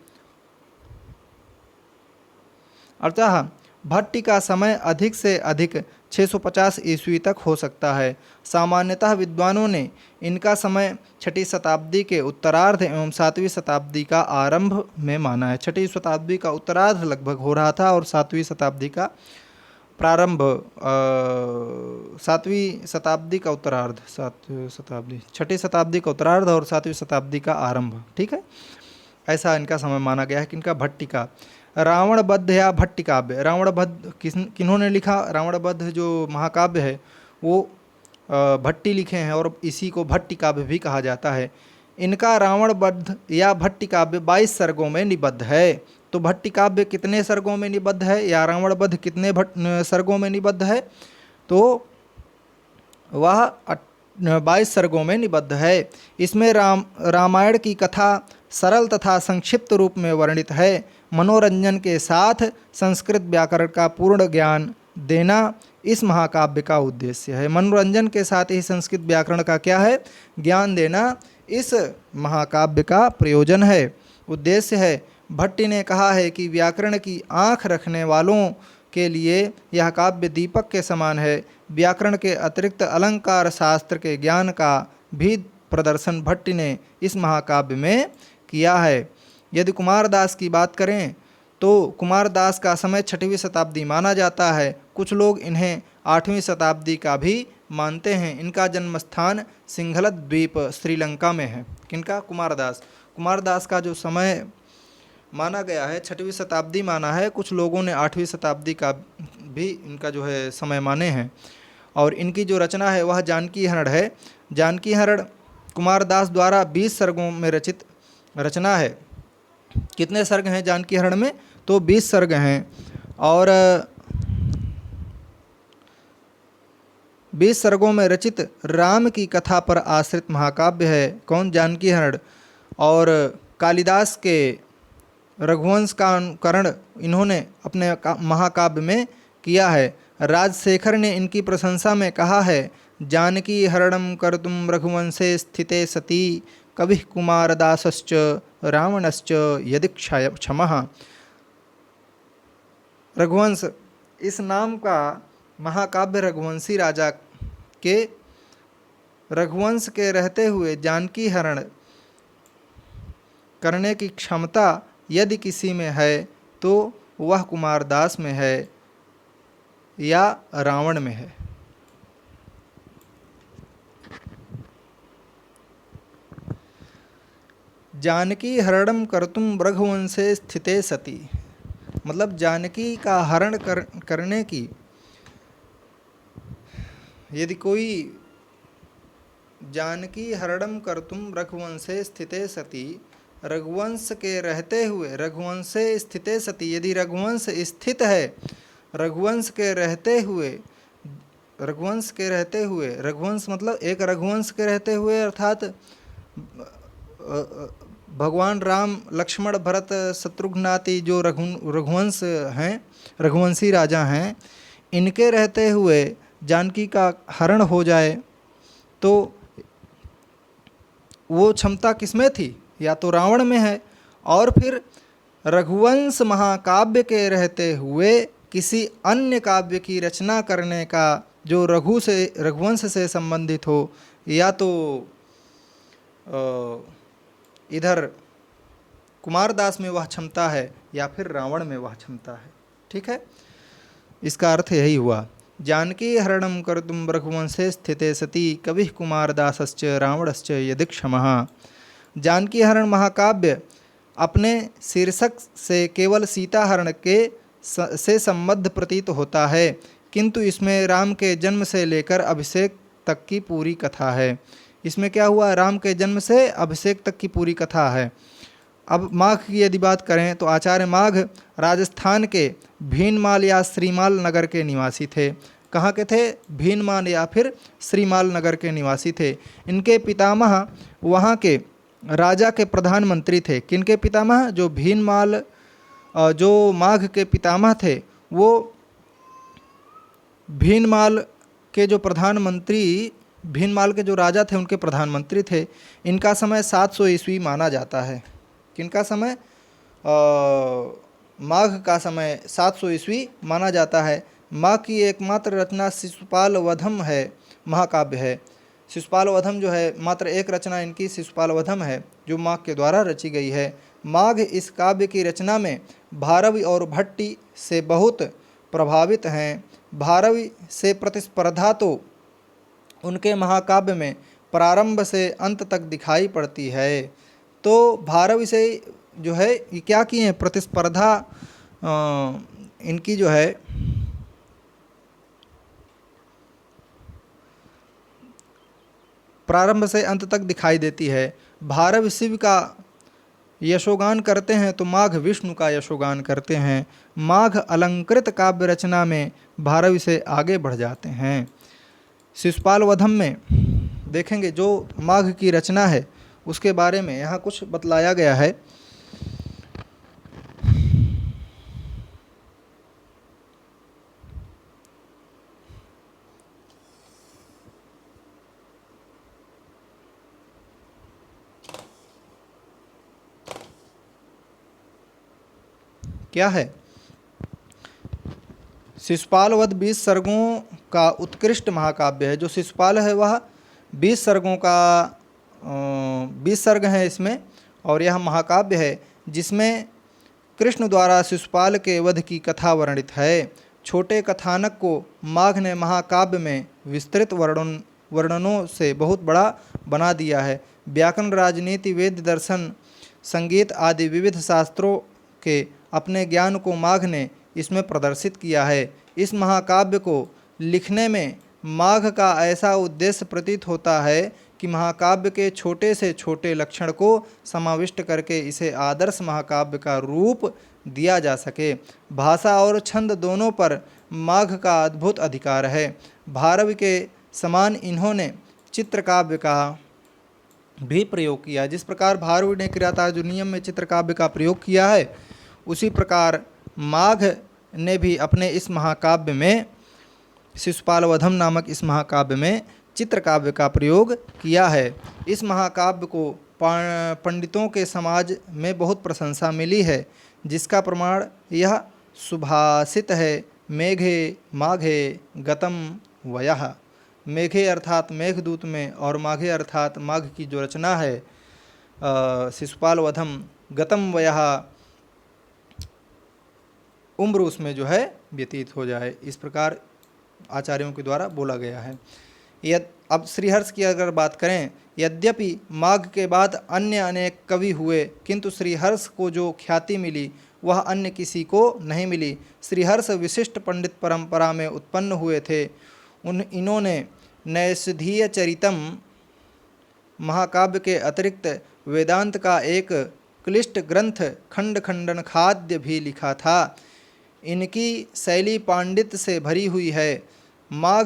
अतः भट्टी का समय अधिक से अधिक 650 ईस्वी तक हो सकता है। सामान्यतः विद्वानों ने इनका समय 6वीं शताब्दी के उत्तरार्ध एवं 7वीं शताब्दी का आरंभ में माना है। 6वीं शताब्दी का उत्तरार्ध लगभग हो रहा था और 7वीं शताब्दी का प्रारंभ, 7वीं शताब्दी का उत्तरार्ध, 6वीं शताब्दी का उत्तरार्ध और 7वीं शताब्दी का आरंभ। ठीक है, ऐसा इनका समय माना गया है। किनका? भट्टी का। रावणबद्ध या भट्टी काव्य, रावणबद्ध किन्होंने लिखा? रावणबद्ध जो महाकाव्य है वो भट्टी लिखे हैं और इसी को भट्टी काव्य भी कहा जाता है। इनका रावणबद्ध या भट्टी काव्य 22 सर्गों में निबद्ध है। तो भट्टी काव्य कितने सर्गों में निबद्ध है या रावणबद्ध कितने सर्गों में निबद्ध है? तो वह 22 सर्गों में निबद्ध है। इसमें रामायण की कथा सरल तथा संक्षिप्त रूप में वर्णित है। मनोरंजन के साथ संस्कृत व्याकरण का पूर्ण ज्ञान देना इस महाकाव्य का उद्देश्य है। मनोरंजन के साथ ही संस्कृत व्याकरण का क्या है? ज्ञान देना इस महाकाव्य का प्रयोजन है, उद्देश्य है। भट्टी ने कहा है कि व्याकरण की आँख रखने वालों के लिए यह काव्य दीपक के समान है। व्याकरण के अतिरिक्त अलंकार शास्त्र के ज्ञान का भी प्रदर्शन भट्टी ने इस महाकाव्य में किया है। यदि कुमारदास की बात करें तो कुमारदास का समय 6वीं शताब्दी माना जाता है। कुछ लोग इन्हें 8वीं शताब्दी का भी मानते हैं। इनका जन्म स्थान सिंघलत द्वीप श्रीलंका में है। किनका? कुमारदास। कुमारदास का जो समय माना गया है 6वीं शताब्दी माना है, कुछ लोगों ने 8वीं शताब्दी का भी इनका जो है समय माने हैं। और इनकी जो रचना है वह जानकी हरण है। जानकी हरण कुमारदास द्वारा 20 सर्गों में रचित रचना है। कितने सर्ग हैं जानकी हरण में? तो 20 सर्ग हैं। और 20 सर्गों में रचित राम की कथा पर आश्रित महाकाव्य है। कौन? जानकी हरण। और कालिदास के रघुवंश का अनुकरण इन्होंने अपने महाकाव्य में किया है। राजशेखर ने इनकी प्रशंसा में कहा है, जानकी हरणम कर्तुम रघुवंशे स्थिते सती कवि कुमारदासश्च रावणश्च यदि क्षमः। रघुवंश इस नाम का महाकाव्य रघुवंशी राजा के रघुवंश के रहते हुए जानकी हरण करने की क्षमता यदि किसी में है तो वह कुमारदास में है या रावण में है। जानकी हरणम कर्तुम रघुवंशे स्थिते सती, मतलब जानकी का हरण करने की यदि कोई जानकी हरणम कर्तुम रघुवंशे स्थिते सती, रघुवंश के रहते हुए, रघुवंशे स्थिते सती, यदि रघुवंश स्थित है, रघुवंश के रहते हुए, रघुवंश के रहते हुए, रघुवंश मतलब एक रघुवंश के रहते हुए अर्थात भगवान राम लक्ष्मण भरत शत्रुघ्नादि जो रघुवंश हैं, रघुवंशी राजा हैं, इनके रहते हुए जानकी का हरण हो जाए तो वो क्षमता किसमें थी? या तो रावण में है। और फिर रघुवंश महाकाव्य के रहते हुए किसी अन्य काव्य की रचना करने का जो रघुवंश से संबंधित हो, या तो इधर कुमारदास में वह क्षमता है या फिर रावण में वह क्षमता है। ठीक है, इसका अर्थ यही हुआ। जानकी हरणम कर्तुम रघुवंशे स्थिते सती कवि कुमारदासश्च रावणश्च यदि क्षमः। जानकी हरण महाकाव्य अपने शीर्षक से केवल सीता हरण से संबद्ध प्रतीत होता है, किंतु इसमें राम के जन्म से लेकर अभिषेक तक की पूरी कथा है। इसमें क्या हुआ? राम के जन्म से अभिषेक तक की पूरी कथा है। अब माघ की यदि बात करें तो आचार्य माघ राजस्थान के भीनमाल या श्रीमाल नगर के निवासी थे। कहाँ के थे? भीनमाल या फिर श्रीमाल नगर के निवासी थे। इनके पितामह वहाँ के राजा के प्रधानमंत्री थे। किनके पितामह? जो भीनमाल, जो माघ के पितामह थे वो भीनमाल के जो प्रधानमंत्री, भीनमाल के जो राजा थे उनके प्रधानमंत्री थे। इनका समय 700 ईस्वी माना जाता है। किनका समय? माघ का समय 700 ईस्वी माना जाता है। माघ की एकमात्र रचना शिशुपाल वधम है, महाकाव्य है। शिशुपाल वधम जो है, मात्र एक रचना इनकी शिशुपाल वधम है जो माघ के द्वारा रची गई है। माघ इस काव्य की रचना में भारवी और भट्टी से बहुत प्रभावित हैं। भारवी से प्रतिस्पर्धा तो उनके महाकाव्य में प्रारंभ से अंत तक दिखाई पड़ती है। तो भारवी से जो है ये क्या किए हैं? प्रतिस्पर्धा इनकी जो है प्रारंभ से अंत तक दिखाई देती है। भारव शिव का यशोगान करते हैं तो माघ विष्णु का यशोगान करते हैं। माघ अलंकृत काव्य रचना में भारवी से आगे बढ़ जाते हैं। शिशुपाल वधम में देखेंगे जो माघ की रचना है उसके बारे में यहाँ कुछ बतलाया गया है। क्या है? शिशुपाल वध 20 सर्गों का उत्कृष्ट महाकाव्य है। जो शिशुपाल है वह 20 सर्गों का 20 सर्ग हैं इसमें, और यह महाकाव्य है जिसमें कृष्ण द्वारा शिशुपाल के वध की कथा वर्णित है। छोटे कथानक को माघ ने महाकाव्य में विस्तृत वर्णनों से बहुत बड़ा बना दिया है। व्याकरण, राजनीति, वेद, दर्शन, संगीत आदि विविध शास्त्रों के अपने ज्ञान को माघ ने इसमें प्रदर्शित किया है। इस महाकाव्य को लिखने में माघ का ऐसा उद्देश्य प्रतीत होता है कि महाकाव्य के छोटे से छोटे लक्षण को समाविष्ट करके इसे आदर्श महाकाव्य का रूप दिया जा सके। भाषा और छंद दोनों पर माघ का अद्भुत अधिकार है। भारवी के समान इन्होंने चित्रकाव्य का भी प्रयोग किया। जिस प्रकार भारवी ने किरातार्जुनीयम में चित्रकाव्य का प्रयोग किया है, उसी प्रकार माघ ने भी अपने इस महाकाव्य में, शिशुपाल वधम नामक इस महाकाव्य में चित्रकाव्य का प्रयोग किया है। इस महाकाव्य को पंडितों के समाज में बहुत प्रशंसा मिली है, जिसका प्रमाण यह सुभाषित है। मेघे माघे गतम वयः। मेघे अर्थात मेघदूत में, और माघे अर्थात माघ की जो रचना है शिशुपाल वधम, गतम वयः उम्र उसमें जो है व्यतीत हो जाए, इस प्रकार आचार्यों के द्वारा बोला गया है। अब श्रीहर्ष की अगर बात करें, यद्यपि माघ के बाद अन्य अनेक कवि हुए, किंतु श्रीहर्ष को जो ख्याति मिली वह अन्य किसी को नहीं मिली। श्रीहर्ष विशिष्ट पंडित परंपरा में उत्पन्न हुए थे। इन्होंने नैषधीय चरितम महाकाव्य के अतिरिक्त वेदांत का एक क्लिष्ट ग्रंथ खंड खंडन खाद्य भी लिखा था। इनकी शैली पांडित्य से भरी हुई है। माघ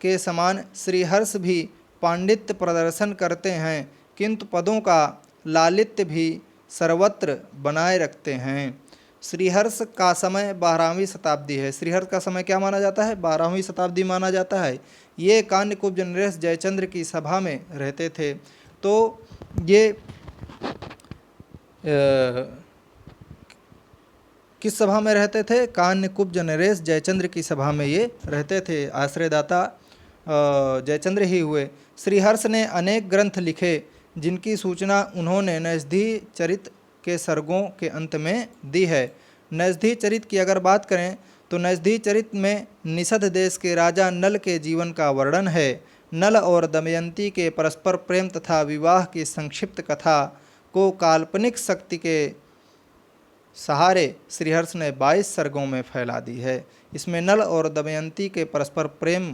के समान श्रीहर्ष भी पांडित्य प्रदर्शन करते हैं, किंतु पदों का लालित्य भी सर्वत्र बनाए रखते हैं। श्रीहर्ष का समय 12वीं शताब्दी है। श्रीहर्ष का समय क्या माना जाता है? 12वीं शताब्दी माना जाता है। ये कान्यकुब्ज नरेश जयचंद्र की सभा में रहते थे। तो ये किस सभा में रहते थे? कान्यकुब्ज नरेश जयचंद्र की सभा में ये रहते थे। आश्रयदाता जयचंद्र ही हुए। श्रीहर्ष ने अनेक ग्रंथ लिखे, जिनकी सूचना उन्होंने नैषधीय चरित के सर्गों के अंत में दी है। नैषधीय चरित की अगर बात करें तो नैषधीय चरित में निषद देश के राजा नल के जीवन का वर्णन है। नल और दमयंती के परस्पर प्रेम तथा विवाह की संक्षिप्त कथा को काल्पनिक शक्ति के सहारे श्रीहर्ष ने 22 सर्गों में फैला दी है। इसमें नल और दमयंती के परस्पर प्रेम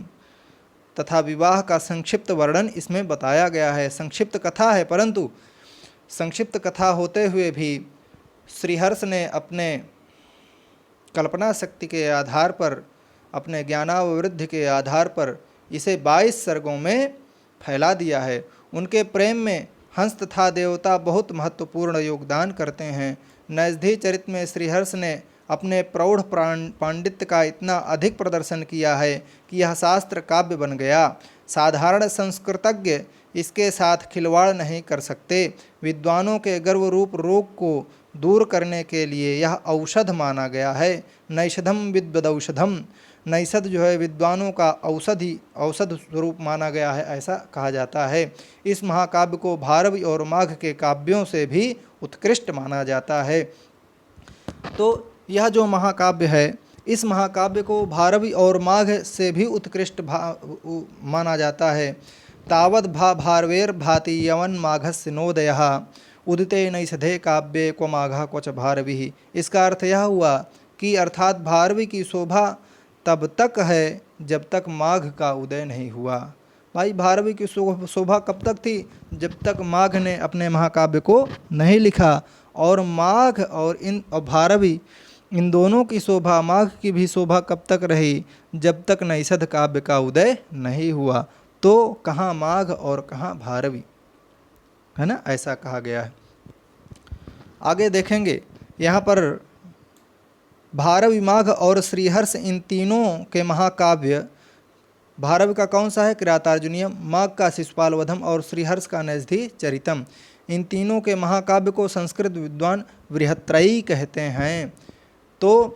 तथा विवाह का संक्षिप्त वर्णन इसमें बताया गया है। संक्षिप्त कथा है, परंतु संक्षिप्त कथा होते हुए भी श्रीहर्ष ने अपने कल्पना शक्ति के आधार पर, अपने ज्ञानावृद्धि के आधार पर इसे 22 सर्गों में फैला दिया है। उनके प्रेम में हंस तथा देवता बहुत महत्वपूर्ण योगदान करते हैं। नैषधीय चरित में श्रीहर्ष ने अपने प्रौढ़ पांडित्य का इतना अधिक प्रदर्शन किया है कि यह शास्त्र काव्य बन गया। साधारण संस्कृतज्ञ इसके साथ खिलवाड़ नहीं कर सकते। विद्वानों के गर्व रूप रोग को दूर करने के लिए यह औषध माना गया है। नैषधम विद्वदौषधम, नैषध जो है विद्वानों का औषध स्वरूप माना गया है, ऐसा कहा जाता है। इस महाकाव्य को भारवी और माघ के काव्यों से भी उत्कृष्ट माना जाता है। तो यह जो महाकाव्य है, इस महाकाव्य को भारवी और माघ से भी उत्कृष्ट माना जाता है। तावद भारवेर भाति यवन माघस्य नोदयः उदिते नैषधे काव्ये क्व माघा क्वच भारवी। इसका अर्थ यह हुआ कि अर्थात भारवी की शोभा तब तक है जब तक माघ का उदय नहीं हुआ। भाई भारवी की शोभा कब तक थी? जब तक माघ ने अपने महाकाव्य को नहीं लिखा। और माघ और भारवी इन दोनों की शोभा, माघ की भी शोभा कब तक रही? जब तक नैषध काव्य का उदय नहीं हुआ। तो तो कहाँ माघ और कहाँ भारवी, है ना, ऐसा कहा गया है। आगे देखेंगे यहाँ पर भारवी, माघ और श्रीहर्ष, इन तीनों के महाकाव्य, भारवी का कौन सा है, किरातार्जुनीयम, माघ का शिशुपाल वधम और श्रीहर्ष का नैषधि चरितम। इन तीनों के महाकाव्य को संस्कृत विद्वान बृहत्त्रयी कहते हैं। तो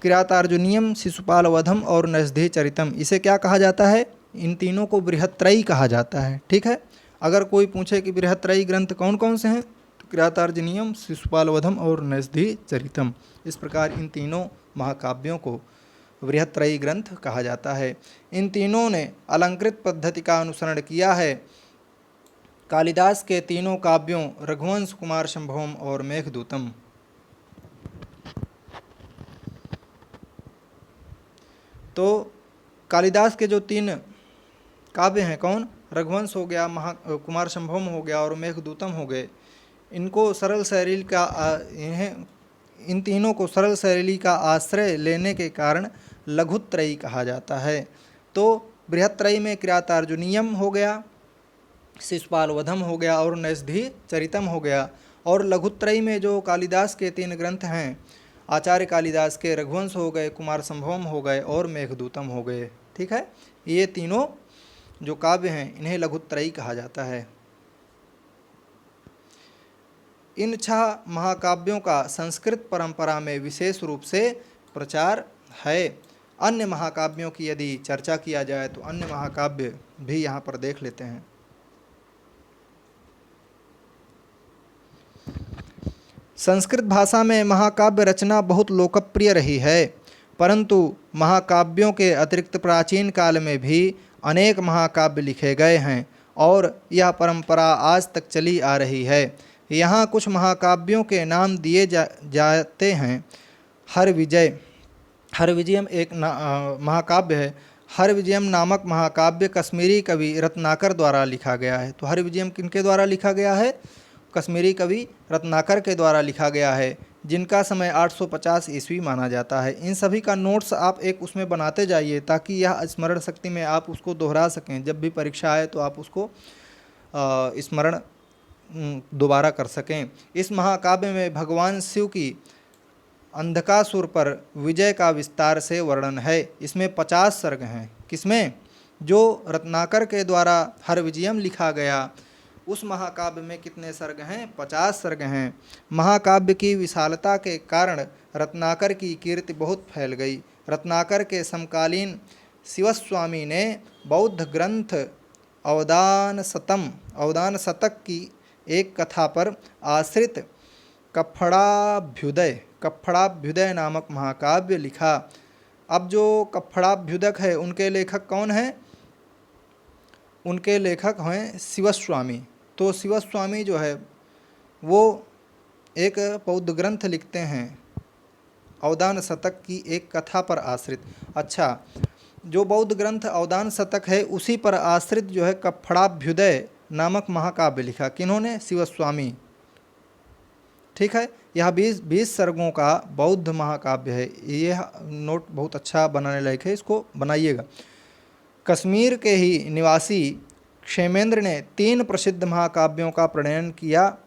किरातार्जुनीयम, शिशुपाल वधम और नैषधि चरितम, इसे क्या कहा जाता है, इन तीनों को बृहत्त्रयी कहा जाता है। ठीक है, अगर कोई पूछे कि बृहत्त्रयी ग्रंथ कौन कौन से हैं, तो किरातार्जुनीयम, शिशुपाल वधम और नैषधि चरितम, इस प्रकार इन तीनों महाकाव्यों को बृहत्त्रयी ग्रंथ कहा जाता है। इन तीनों ने अलंकृत पद्धति का अनुसरण किया है। कालिदास के तीनों काव्यों रघुवंश, कुमार संभवम और मेघदूतम। तो कालिदास के जो तीन काव्य हैं, कौन, रघुवंश हो गया, कुमार संभवम हो गया और मेघदूतम हो गए, इनको सरल शैली का इन तीनों को सरल शैली का आश्रय लेने के कारण लघुत्रयी कहा जाता है। तो बृहत्त्रयी में किरातार्जुनीयम हो गया, शिशुपाल वधम हो गया और नैषधि चरितम हो गया, और लघुत्रयी में जो कालिदास के तीन ग्रंथ हैं, आचार्य कालिदास के रघुवंश हो गए, कुमार संभवम हो गए और मेघदूतम हो गए। ठीक है, ये तीनों जो काव्य हैं इन्हें लघुत्रयी कहा जाता है। इन 6 महाकाव्यों का संस्कृत परंपरा में विशेष रूप से प्रचार है। अन्य महाकाव्यों की यदि चर्चा किया जाए तो अन्य महाकाव्य भी यहाँ पर देख लेते हैं। संस्कृत भाषा में महाकाव्य रचना बहुत लोकप्रिय रही है, परंतु महाकाव्यों के अतिरिक्त प्राचीन काल में भी अनेक महाकाव्य लिखे गए हैं और यह परंपरा आज तक चली आ रही है। यहाँ कुछ महाकाव्यों के नाम दिए जाते हैं। हरविजयम एक महाकाव्य है। हरविजयम नामक महाकाव्य कश्मीरी कवि रत्नाकर द्वारा लिखा गया है। तो हरविजयम किनके द्वारा लिखा गया है, कश्मीरी कवि रत्नाकर के द्वारा लिखा गया है, जिनका समय 850 ईस्वी माना जाता है। इन सभी का नोट्स आप एक उसमें बनाते जाइए ताकि यह स्मरण शक्ति में आप उसको दोहरा सकें, जब भी परीक्षा आए तो आप उसको स्मरण दोबारा कर सकें। इस महाकाव्य में भगवान शिव की अंधकासुर पर विजय का विस्तार से वर्णन है। इसमें 50 सर्ग हैं। किसमें, जो रत्नाकर के द्वारा हरविजयम लिखा गया उस महाकाव्य में कितने सर्ग हैं, 50 सर्ग हैं। महाकाव्य की विशालता के कारण रत्नाकर की कीर्ति बहुत फैल गई। रत्नाकर के समकालीन शिवस्वामी ने बौद्ध ग्रंथ अवदान शतक की एक कथा पर आश्रित कप्फड़ाभ्युदय नामक महाकाव्य लिखा। अब जो कप्फड़ाभ्युदक है उनके लेखक कौन हैं, उनके लेखक हैं शिवस्वामी। तो शिवस्वामी जो है वो एक बौद्ध ग्रंथ लिखते हैं अवदान शतक की एक कथा पर आश्रित। अच्छा, जो बौद्ध ग्रंथ अवदान शतक है उसी पर आश्रित जो है कप्फड़ाभ्युदय नामक महाकाव्य लिखा। किन्होंने, शिवस्वामी। ठीक है, यह 20 सर्गों का बौद्ध महाकाव्य है। यह नोट बहुत अच्छा बनाने लायक है, इसको बनाइएगा। कश्मीर के ही निवासी क्षेमेंद्र ने 3 प्रसिद्ध महाकाव्यों का प्रणयन किया।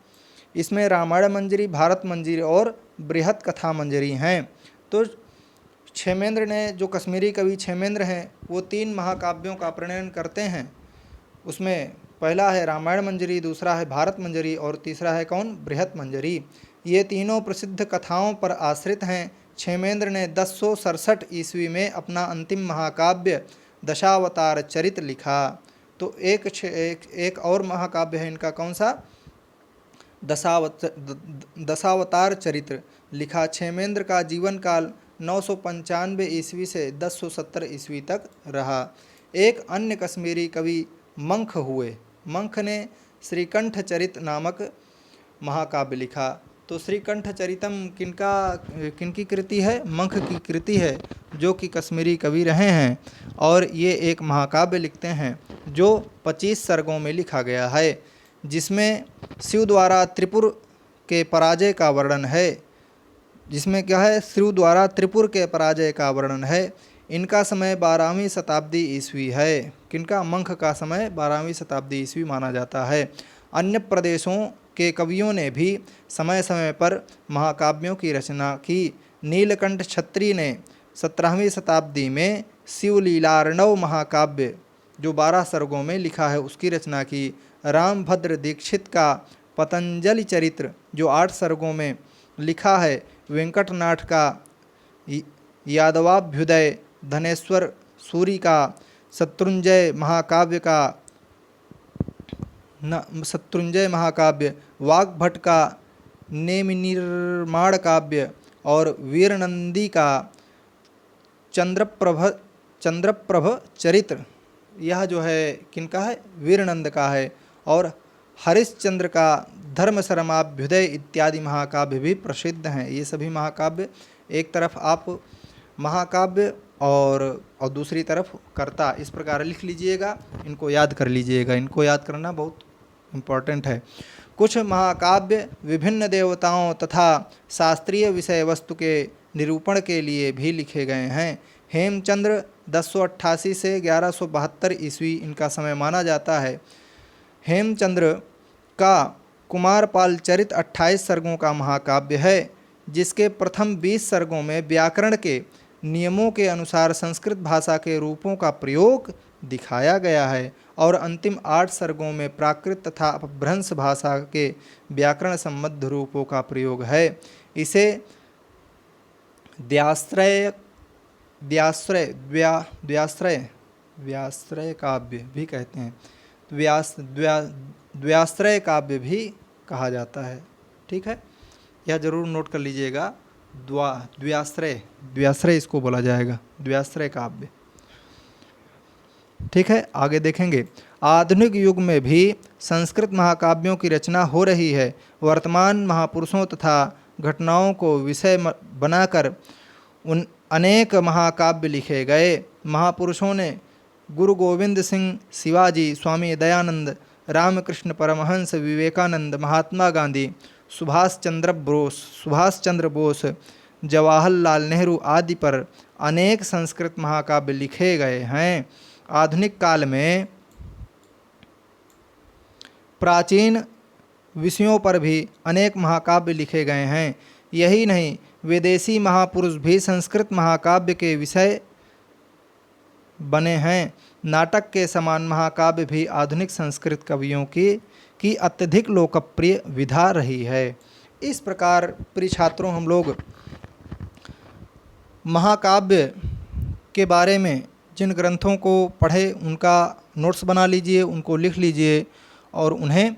इसमें रामायण मंजरी, भारत मंजरी और बृहत कथा मंजरी हैं। तो क्षेमेंद्र ने, जो कश्मीरी कवि क्षेमेंद्र हैं, वो 3 महाकाव्यों का प्रणयन करते हैं। उसमें पहला है रामायण मंजरी, दूसरा है भारत मंजरी और तीसरा है कौन, बृहत मंजरी। ये तीनों प्रसिद्ध कथाओं पर आश्रित हैं। क्षेमेंद्र ने 1067 ईस्वी में अपना अंतिम महाकाव्य दशावतार चरित लिखा। तो एक और महाकाव्य है इनका, कौन सा, दशावतार चरित्र लिखा। क्षेमेंद्र का जीवन काल 995 ईस्वी से 1070 ईस्वी तक रहा। एक अन्य कश्मीरी कवि मंख हुए। मंख ने श्रीकंठ चरित नामक महाकाव्य लिखा। तो श्रीकंठ चरितम किनकी कृति है, मंख की कृति है, जो कि कश्मीरी कवि रहे हैं। और ये एक महाकाव्य लिखते हैं जो 25 सर्गों में लिखा गया है, जिसमें शिव द्वारा त्रिपुर के पराजय का वर्णन है। जिसमें क्या है, शिव द्वारा त्रिपुर के पराजय का वर्णन है। इनका समय 12वीं शताब्दी ईस्वी है। किनका? मंख का समय 12वीं शताब्दी ईस्वी माना जाता है। अन्य प्रदेशों के कवियों ने भी समय समय पर महाकाव्यों की रचना की। नीलकंठ छत्री ने 17वीं शताब्दी में शिवलीलार्णव महाकाव्य जो 12 सर्गों में लिखा है उसकी रचना की। रामभद्र दीक्षित का पतंजलि चरित्र जो 8 सर्गों में लिखा है। वेंकटनाथ का यादवाभ्युदय, धनेश्वर सूरी का शत्रुंजय महाकाव्य, वाग्भट का नेमिनिर्माण काव्य और वीरनंदी का चंद्रप्रभ चरित्र, यह जो है किनका है? वीरनंद का है। और हरिश्चंद्र का धर्मशरमाभ्युदय इत्यादि महाकाव्य भी प्रसिद्ध हैं। ये सभी महाकाव्य, एक तरफ आप महाकाव्य और दूसरी तरफ कर्ता, इस प्रकार लिख लीजिएगा, इनको याद कर लीजिएगा। इनको याद करना बहुत इम्पोर्टेंट है। कुछ महाकाव्य विभिन्न देवताओं तथा शास्त्रीय विषय वस्तु के निरूपण के लिए भी लिखे गए हैं। हेमचंद्र 1088 से 1172 ईस्वी इनका समय माना जाता है। हेमचंद्र का कुमारपाल चरित 28 सर्गों का महाकाव्य है, जिसके प्रथम 20 सर्गों में व्याकरण के नियमों के अनुसार संस्कृत भाषा के रूपों का प्रयोग दिखाया गया है और अंतिम 8 सर्गों में प्राकृत तथा अपभ्रंश भाषा के व्याकरण संबद्ध रूपों का प्रयोग है। इसे व्याश्रय काव्य भी कहते हैं। द्व्याश्रय काव्य भी कहा जाता है। ठीक है, यह जरूर नोट कर लीजिएगा। द्व्याश्रय इसको बोला जाएगा, द्व्याश्रय काव्य। ठीक है, आगे देखेंगे। आधुनिक युग में भी संस्कृत महाकाव्यों की रचना हो रही है। वर्तमान महापुरुषों तथा घटनाओं को विषय बनाकर उन अनेक महाकाव्य लिखे गए। महापुरुषों ने गुरु गोविंद सिंह, शिवाजी, स्वामी दयानंद, रामकृष्ण परमहंस, विवेकानंद, महात्मा गांधी, सुभाष चंद्र बोस, जवाहरलाल नेहरू आदि पर अनेक संस्कृत महाकाव्य लिखे गए हैं। आधुनिक काल में प्राचीन विषयों पर भी अनेक महाकाव्य लिखे गए हैं। यही नहीं, विदेशी महापुरुष भी संस्कृत महाकाव्य के विषय बने हैं। नाटक के समान महाकाव्य भी आधुनिक संस्कृत कवियों की अत्यधिक लोकप्रिय विधा रही है। इस प्रकार प्रिय छात्रों, हम लोग महाकाव्य के बारे में जिन ग्रंथों को पढ़े उनका नोट्स बना लीजिए, उनको लिख लीजिए और उन्हें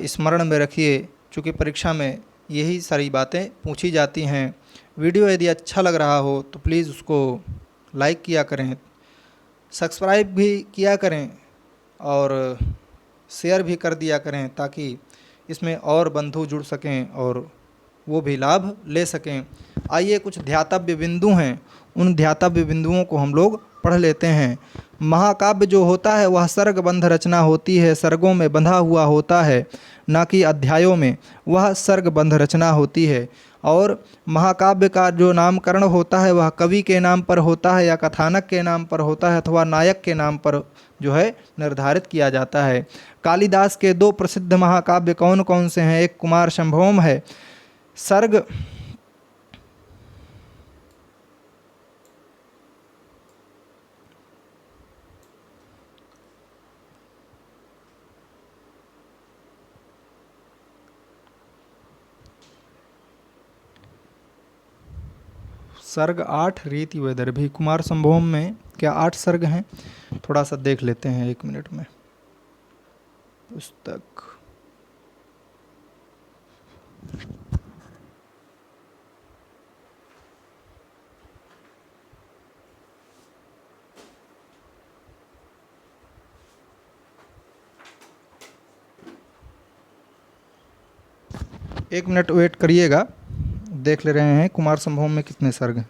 स्मरण में रखिए, क्योंकि परीक्षा में यही सारी बातें पूछी जाती हैं। वीडियो यदि अच्छा लग रहा हो तो प्लीज़ उसको लाइक किया करें, सब्सक्राइब भी किया करें और शेयर भी कर दिया करें, ताकि इसमें और बंधु जुड़ सकें और वो भी लाभ ले सकें। आइए, कुछ ध्यातव्य बिंदु हैं, उन ध्यातव्य बिंदुओं को हम लोग पढ़ लेते हैं। महाकाव्य जो होता है वह सर्गबंध रचना होती है, सर्गों में बंधा हुआ होता है, न कि अध्यायों में। वह सर्गबंध रचना होती है। और महाकाव्य का जो नामकरण होता है वह कवि के नाम पर होता है या कथानक के नाम पर होता है अथवा नायक के नाम पर जो है निर्धारित किया जाता है। कालिदास के 2 प्रसिद्ध महाकाव्य कौन कौन से हैं? एक कुमार संभवम है। सर्ग सर्ग 8 रीति वैदर्भी। कुमार संभवम में क्या 8 सर्ग हैं? थोड़ा सा देख लेते हैं 1 मिनट में। पुस्तक एक मिनट वेट करिएगा, देख ले रहे हैं कुमार संभवम में कितने सर्ग हैं।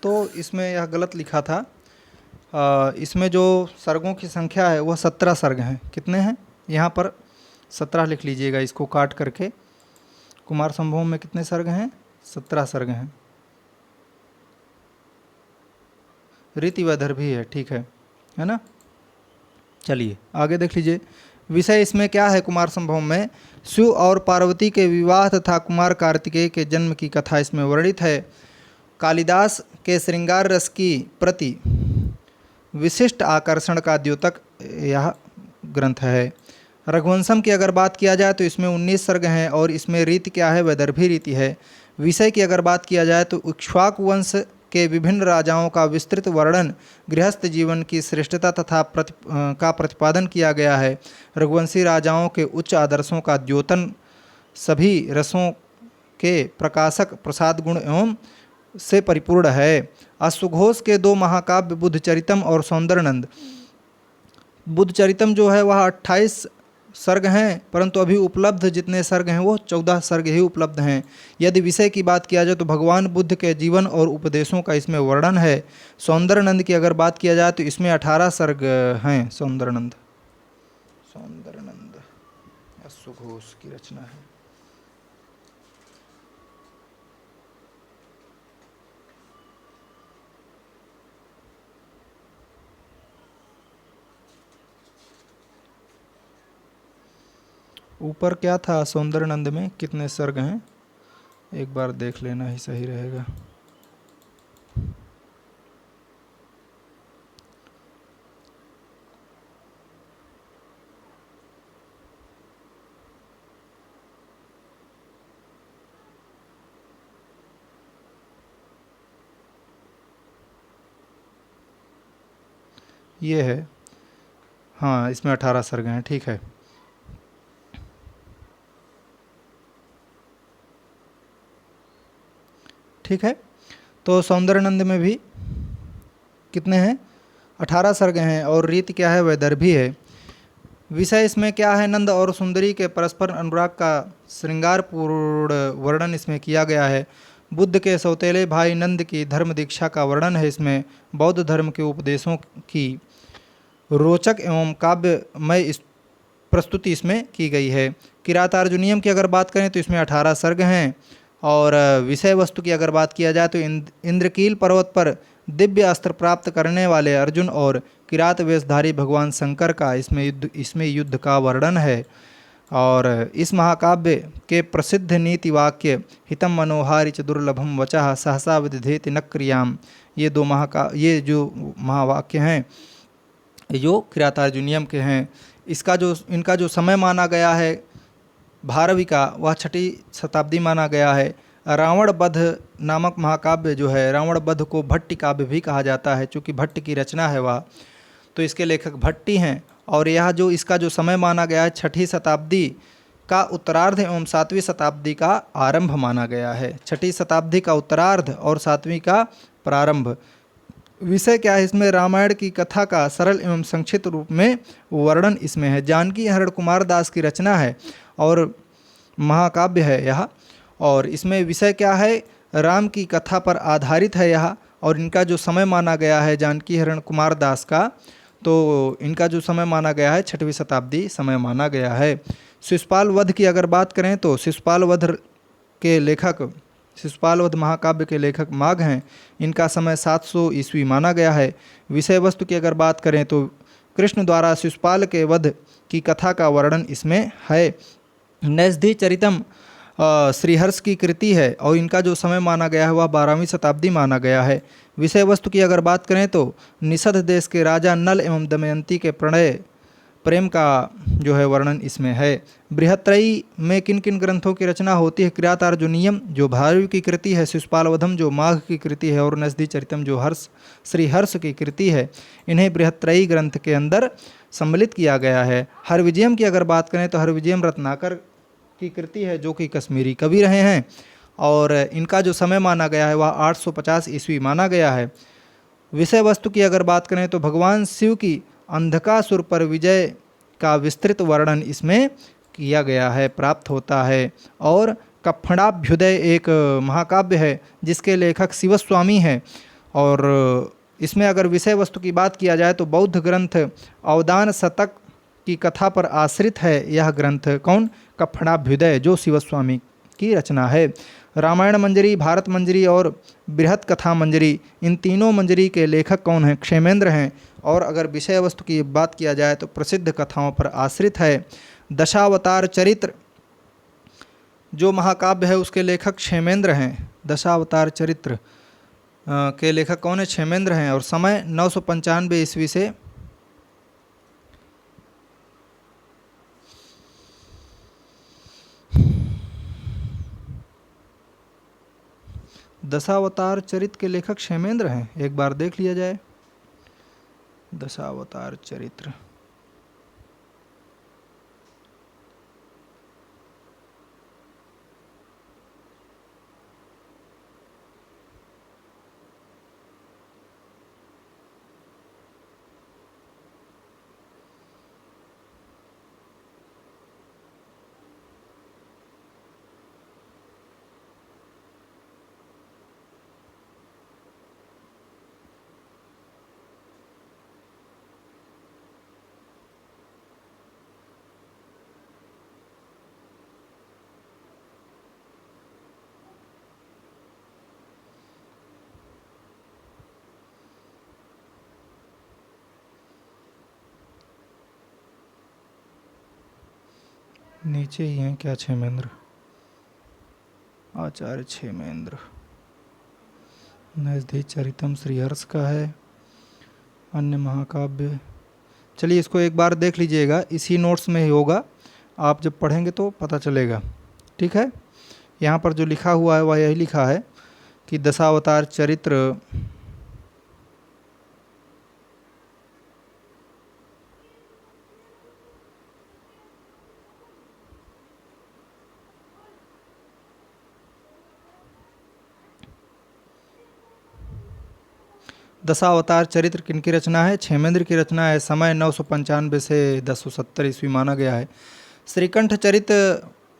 तो इसमें यह गलत लिखा था। इसमें जो सर्गों की संख्या है वह 17 सर्ग हैं। कितने हैं? यहाँ पर 17 लिख लीजिएगा इसको काट करके। कुमार संभव में कितने सर्ग हैं? 17 सर्ग हैं। रीति वैधर भी है, ठीक है ना। चलिए आगे देख लीजिए। विषय इसमें क्या है? कुमार संभव में शिव और पार्वती के विवाह तथा कुमार कार्तिकेय के जन्म की कथा इसमें वर्णित है। कालिदास के श्रृंगार रस की प्रति विशिष्ट आकर्षण का द्योतक यह ग्रंथ है। रघुवंशम की अगर बात किया जाए तो इसमें 19 सर्ग हैं और इसमें रीति क्या है? वैदर्भी रीति है। विषय की अगर बात किया जाए तो इक्ष्वाकु वंश के विभिन्न राजाओं का विस्तृत वर्णन, गृहस्थ जीवन की श्रेष्ठता तथा का प्रतिपादन किया गया है। रघुवंशी राजाओं के उच्च आदर्शों का द्योतन, सभी रसों के प्रकाशक प्रसाद गुण एवं से परिपूर्ण है। अश्वघोष के 2 महाकाव्य बुद्धचरितम और सौंदर्यनंद। बुद्धचरितम जो है वह 28 सर्ग हैं, परंतु अभी उपलब्ध जितने सर्ग हैं वो 14 सर्ग ही उपलब्ध हैं। यदि विषय की बात किया जाए तो भगवान बुद्ध के जीवन और उपदेशों का इसमें वर्णन है। सौंदर्यनंद की अगर बात किया जाए तो इसमें 18 सर्ग हैं। सौंदर्यनंद अश्वघोष की रचना है। ऊपर क्या था? सौंदर्यनंद में कितने सर्ग हैं? एक बार देख लेना ही सही रहेगा। ये है, हाँ इसमें 18 सर्ग हैं, ठीक है। ठीक है, तो सौंदर्यनंद में भी कितने हैं? 18 सर्ग हैं और रीति क्या है? वैदर्भी है। विषय इसमें क्या है? नंद और सुंदरी के परस्पर अनुराग का श्रृंगारपूर्ण वर्णन इसमें किया गया है। बुद्ध के सौतेले भाई नंद की धर्म दीक्षा का वर्णन है इसमें। बौद्ध धर्म के उपदेशों की रोचक एवं काव्यमय प्रस्तुति इसमें की गई है। किरातार्जुनीयम की अगर बात करें तो इसमें 18 सर्ग हैं और विषय वस्तु की अगर बात किया जाए तो इंद्रकील पर्वत पर दिव्य अस्त्र प्राप्त करने वाले अर्जुन और किरात वेशधारी भगवान शंकर का इसमें युद्ध का वर्णन है। और इस महाकाव्य के प्रसिद्ध नीति वाक्य हितम मनोहारि च दुर्लभम वचः सहसा विदधेति न क्रियाम, ये जो महावाक्य हैं जो किरातार्जुनीयम के हैं। इनका जो समय माना गया है भारवी का, वह 6ठी शताब्दी माना गया है। रावण वध नामक महाकाव्य जो है, रावण वध को भट्टी काव्य भी कहा जाता है, चूँकि भट्ट की रचना है वह, तो इसके लेखक भट्टी हैं। और इसका जो समय माना गया है 6ठी शताब्दी का उत्तरार्ध एवं 7वीं शताब्दी का आरंभ माना गया है। 6ठी शताब्दी का उत्तरार्ध और 7वीं का प्रारंभ। विषय क्या है? इसमें रामायण की कथा का सरल एवं संक्षिप्त रूप में वर्णन इसमें है। जानकी हरण कुमार दास की रचना है और महाकाव्य है यह। और इसमें विषय क्या है? राम की कथा पर आधारित है यह। और इनका जो समय माना गया है जानकी हरण कुमार दास का, तो इनका जो समय माना गया है 6वीं शताब्दी समय माना गया है। शिशुपाल वध की अगर बात करें तो शिशुपाल वध महाकाव्य के लेखक माघ हैं। इनका समय 700 ईस्वी माना गया है। विषय वस्तु की अगर बात करें तो कृष्ण द्वारा शिशुपाल के वध की कथा का वर्णन इसमें है। नैषधि चरितम श्रीहर्ष की कृति है और इनका जो समय माना गया है वह 12वीं शताब्दी माना गया है। विषय वस्तु की अगर बात करें तो निषद देश के राजा नल एवं दमयंती के प्रेम का जो है वर्णन इसमें है। बृहत्त्रयी में किन किन ग्रंथों की रचना होती है? किरातार्जुनीयम जो भारवी की कृति है, शिशुपाल वधम जो माघ की कृति है और नैषधि चरितम जो श्रीहर्ष की कृति है। इन्हें बृहत्त्रयी ग्रंथ के अंदर सम्मिलित किया गया है। हरविजयम की अगर बात करें तो हरविजयम रत्नाकर की कृति है जो कि कश्मीरी कवि रहे हैं और इनका जो समय माना गया है वह 850 ईस्वी माना गया है। विषय वस्तु की अगर बात करें तो भगवान शिव की अंधकासुर पर विजय का विस्तृत वर्णन इसमें किया गया है, प्राप्त होता है। और कप्पणाभ्युदय एक महाकाव्य है जिसके लेखक शिवस्वामी हैं और इसमें अगर विषय वस्तु की बात किया जाए तो बौद्ध ग्रंथ अवदान शतक की कथा पर आश्रित है। यह ग्रंथ कौन? कफणाभ्युदय, जो शिवस्वामी की रचना है। रामायण मंजरी, भारत मंजरी और बृहत कथा मंजरी, इन तीनों मंजरी के लेखक कौन हैं? क्षेमेंद्र हैं। और अगर विषय वस्तु की बात किया जाए तो प्रसिद्ध कथाओं पर आश्रित है। दशावतार चरित्र जो महाकाव्य है उसके लेखक क्षेमेंद्र हैं। दशावतार चरित्र के लेखक कौन है? क्षेमेंद्र हैं। और समय 995 ईस्वी से दशावतार चरित्र के लेखक क्षेमेंद्र हैं। एक बार देख लिया जाए दशावतार चरित्र। नीचे ही हैं क्या क्षेमेंद्र? आचार्य क्षेमेंद्र। नजदीक चरितम श्रीहर्ष का है। अन्य महाकाव्य, चलिए इसको एक बार देख लीजिएगा, इसी नोट्स में ही होगा, आप जब पढ़ेंगे तो पता चलेगा। ठीक है, यहाँ पर जो लिखा हुआ है वह यही लिखा है कि दशावतार चरित्र दशावतार चरित्र किनकी रचना है? क्षेमेंद्र की रचना है। समय 995 से 1070 ईस्वी माना गया है। श्रीकंठ चरित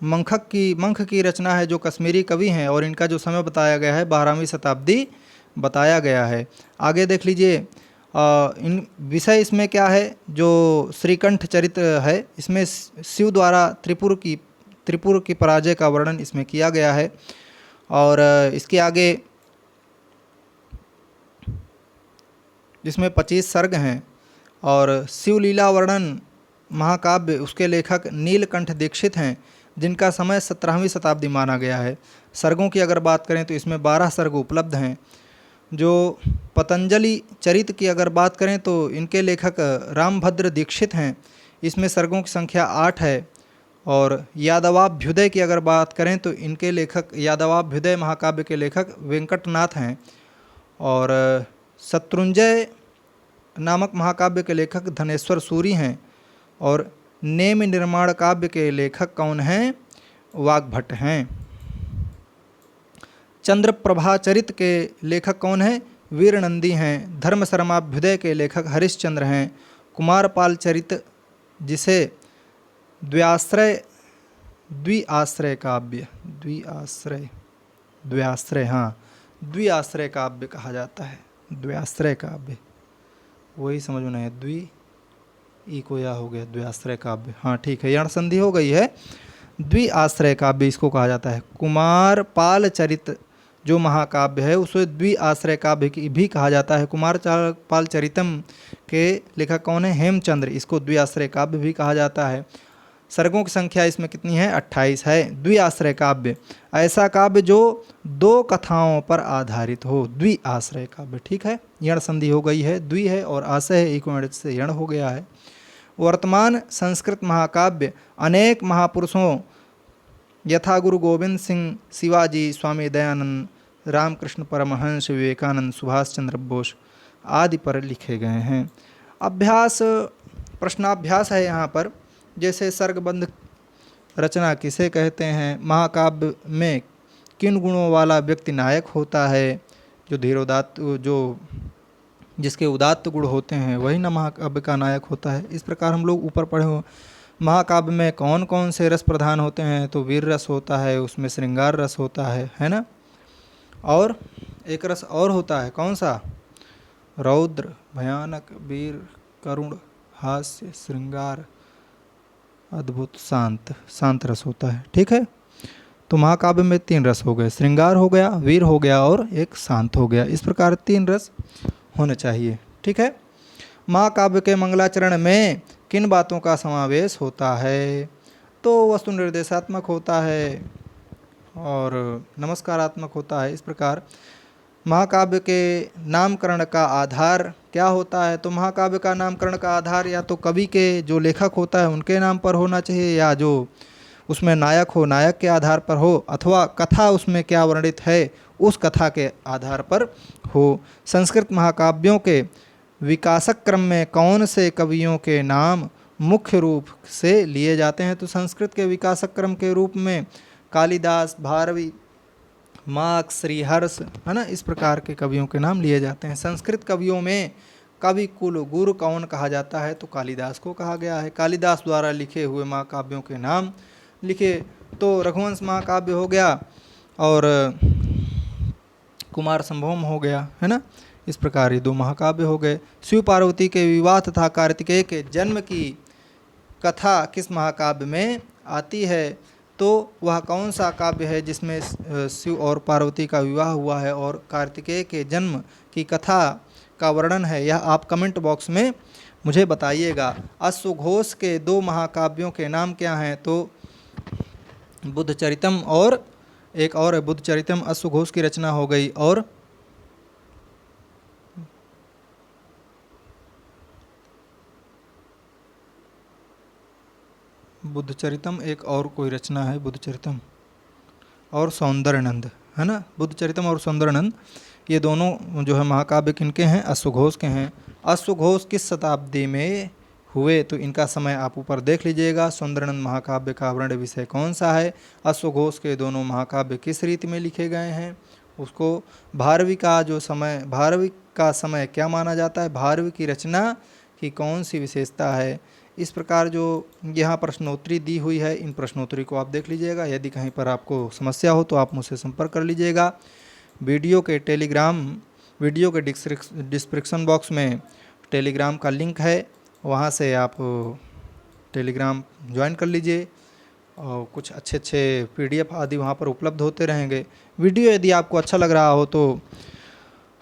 मंख की रचना है, जो कश्मीरी कवि हैं, और इनका जो समय बताया गया है 12वीं शताब्दी बताया गया है। आगे देख लीजिए, इन विषय इसमें क्या है? जो श्रीकंठ चरित है इसमें शिव द्वारा त्रिपुर की पराजय का वर्णन इसमें किया गया है। और इसके आगे जिसमें 25 सर्ग हैं। और शिवलीला वर्णन महाकाव्य उसके लेखक नीलकंठ दीक्षित हैं, जिनका समय 17वीं शताब्दी माना गया है। सर्गों की अगर बात करें तो इसमें 12 सर्ग उपलब्ध हैं। जो पतंजलि चरित की अगर बात करें तो इनके लेखक रामभद्र दीक्षित हैं, इसमें सर्गों की संख्या 8 है। और यादवाभ्युदय की अगर बात करें तो इनके लेखक, यादवाभ्युदय महाकाव्य के लेखक वेंकटनाथ हैं। और शत्रुंजय नामक महाकाव्य के लेखक धनेश्वर सूरी हैं। और नेम निर्माण काव्य के लेखक कौन हैं? वाग्भट हैं। चंद्रप्रभा चरित के लेखक कौन हैं? वीरनंदी हैं। धर्म शर्माभ्युदय के लेखक हरिश्चंद्र हैं। कुमारपाल चरित, जिसे द्व्याश्रय काव्य कहा जाता है। द्व्याश्रय काव्य, वही समझ में नहीं है, को या हो गया द्व्याश्रय काव्य। हाँ ठीक है, यण संधि हो गई है। द्विआश्रय काव्य इसको कहा जाता है। कुमारपाल चरित जो महाकाव्य है उसे द्विआश्रय काव्य भी कहा जाता है। कुमारपाल चरितम के लेखक कौन है? हेमचंद्र, इसको द्विआश्रय काव्य भी कहा जाता है। सर्गों की संख्या इसमें कितनी है? 28 है। द्विआश्रय काव्य ऐसा काव्य जो 2 कथाओं पर आधारित हो, द्विआश्रय काव्य। ठीक है, यण संधि हो गई है, द्वि है और आश्रय है, इकोमेडिट से यण हो गया है। वर्तमान संस्कृत महाकाव्य अनेक महापुरुषों यथा गुरु गोविंद सिंह, शिवाजी, स्वामी दयानंद, रामकृष्ण परमहंस, विवेकानंद, सुभाष चंद्र बोस आदि पर लिखे गए हैं। अभ्यास, प्रश्नाभ्यास है यहाँ पर। जैसे सर्गबंध रचना किसे कहते हैं? महाकाव्य में किन गुणों वाला व्यक्ति नायक होता है? जो धीरोदात्त, जो जिसके उदात्त गुण होते हैं वही ना महाकाव्य का नायक होता है। इस प्रकार हम लोग ऊपर पढ़े हो। महाकाव्य में कौन कौन से रस प्रधान होते हैं? तो वीर रस होता है, उसमें श्रृंगार रस होता है ना। और एक रस और होता है, कौन सा? रौद्र, भयानक, वीर, करुण, हास्य, श्रृंगार, अद्भुत, शांत। शांत रस होता है, ठीक है। तो महाकाव्य में 3 रस हो गए, श्रृंगार हो गया, वीर हो गया और एक शांत हो गया। इस प्रकार 3 रस होने चाहिए, ठीक है। महाकाव्य के मंगलाचरण में किन बातों का समावेश होता है? तो वस्तु निर्देशात्मक होता है और नमस्कारात्मक होता है। इस प्रकार महाकाव्य के नामकरण का आधार क्या होता है? तो महाकाव्य का नामकरण का आधार या तो कवि के जो लेखक होता है उनके नाम पर होना चाहिए, या जो उसमें नायक हो नायक के आधार पर हो, अथवा कथा उसमें क्या वर्णित है उस कथा के आधार पर हो। संस्कृत महाकाव्यों के विकासक क्रम में कौन से कवियों के नाम मुख्य रूप से लिए जाते हैं? तो संस्कृत के विकासक क्रम के रूप में कालिदास, भारवी, मार्क्स, श्रीहर्ष, है ना, इस प्रकार के कवियों के नाम लिए जाते हैं। संस्कृत कवियों में कवि कुल गुरु कौन कहा जाता है? तो कालिदास को कहा गया है। कालिदास द्वारा लिखे हुए महाकाव्यों के नाम लिखे तो रघुवंश महाकाव्य हो गया और कुमार संभवम हो गया, है ना। इस प्रकार ये 2 महाकाव्य हो गए। शिव पार्वती के विवाह तथा कार्तिकेय के जन्म की कथा किस महाकाव्य में आती है? तो वह कौन सा काव्य है जिसमें शिव और पार्वती का विवाह हुआ है और कार्तिकेय के जन्म की कथा का वर्णन है? यह आप कमेंट बॉक्स में मुझे बताइएगा। अश्वघोष के 2 महाकाव्यों के नाम क्या हैं? तो बुद्धचरितम और एक और है बुद्धचरितम, अश्वघोष की रचना हो गई, और बुद्धचरितम एक और कोई रचना है, बुद्धचरितम और सौंदर्यनंद, है ना। बुद्धचरितम और सौंदर्यनंद ये दोनों जो है महाकाव्य किनके हैं? अश्वघोष के हैं। अश्वघोष किस शताब्दी में हुए? तो इनका समय आप ऊपर देख लीजिएगा। सौंदर्यनंद महाकाव्य का वर्ण विषय कौन सा है? अश्वघोष के दोनों महाकाव्य किस रीति में लिखे गए हैं? उसको भारवी का समय क्या माना जाता है? भारवी की रचना की कौन सी विशेषता है? इस प्रकार जो यहाँ प्रश्नोत्तरी दी हुई है, इन प्रश्नोत्तरी को आप देख लीजिएगा। यदि कहीं पर आपको समस्या हो तो आप मुझसे संपर्क कर लीजिएगा। वीडियो के डिस्क्रिप्शन बॉक्स में टेलीग्राम का लिंक है, वहाँ से आप टेलीग्राम ज्वाइन कर लीजिए और कुछ अच्छे PDF आदि वहाँ पर उपलब्ध होते रहेंगे। वीडियो यदि आपको अच्छा लग रहा हो तो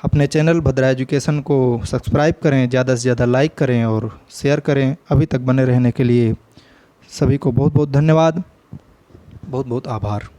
अपने चैनल भद्रा एजुकेशन को सब्सक्राइब करें, ज़्यादा से ज़्यादा लाइक करें और शेयर करें। अभी तक बने रहने के लिए सभी को बहुत बहुत धन्यवाद, बहुत बहुत आभार।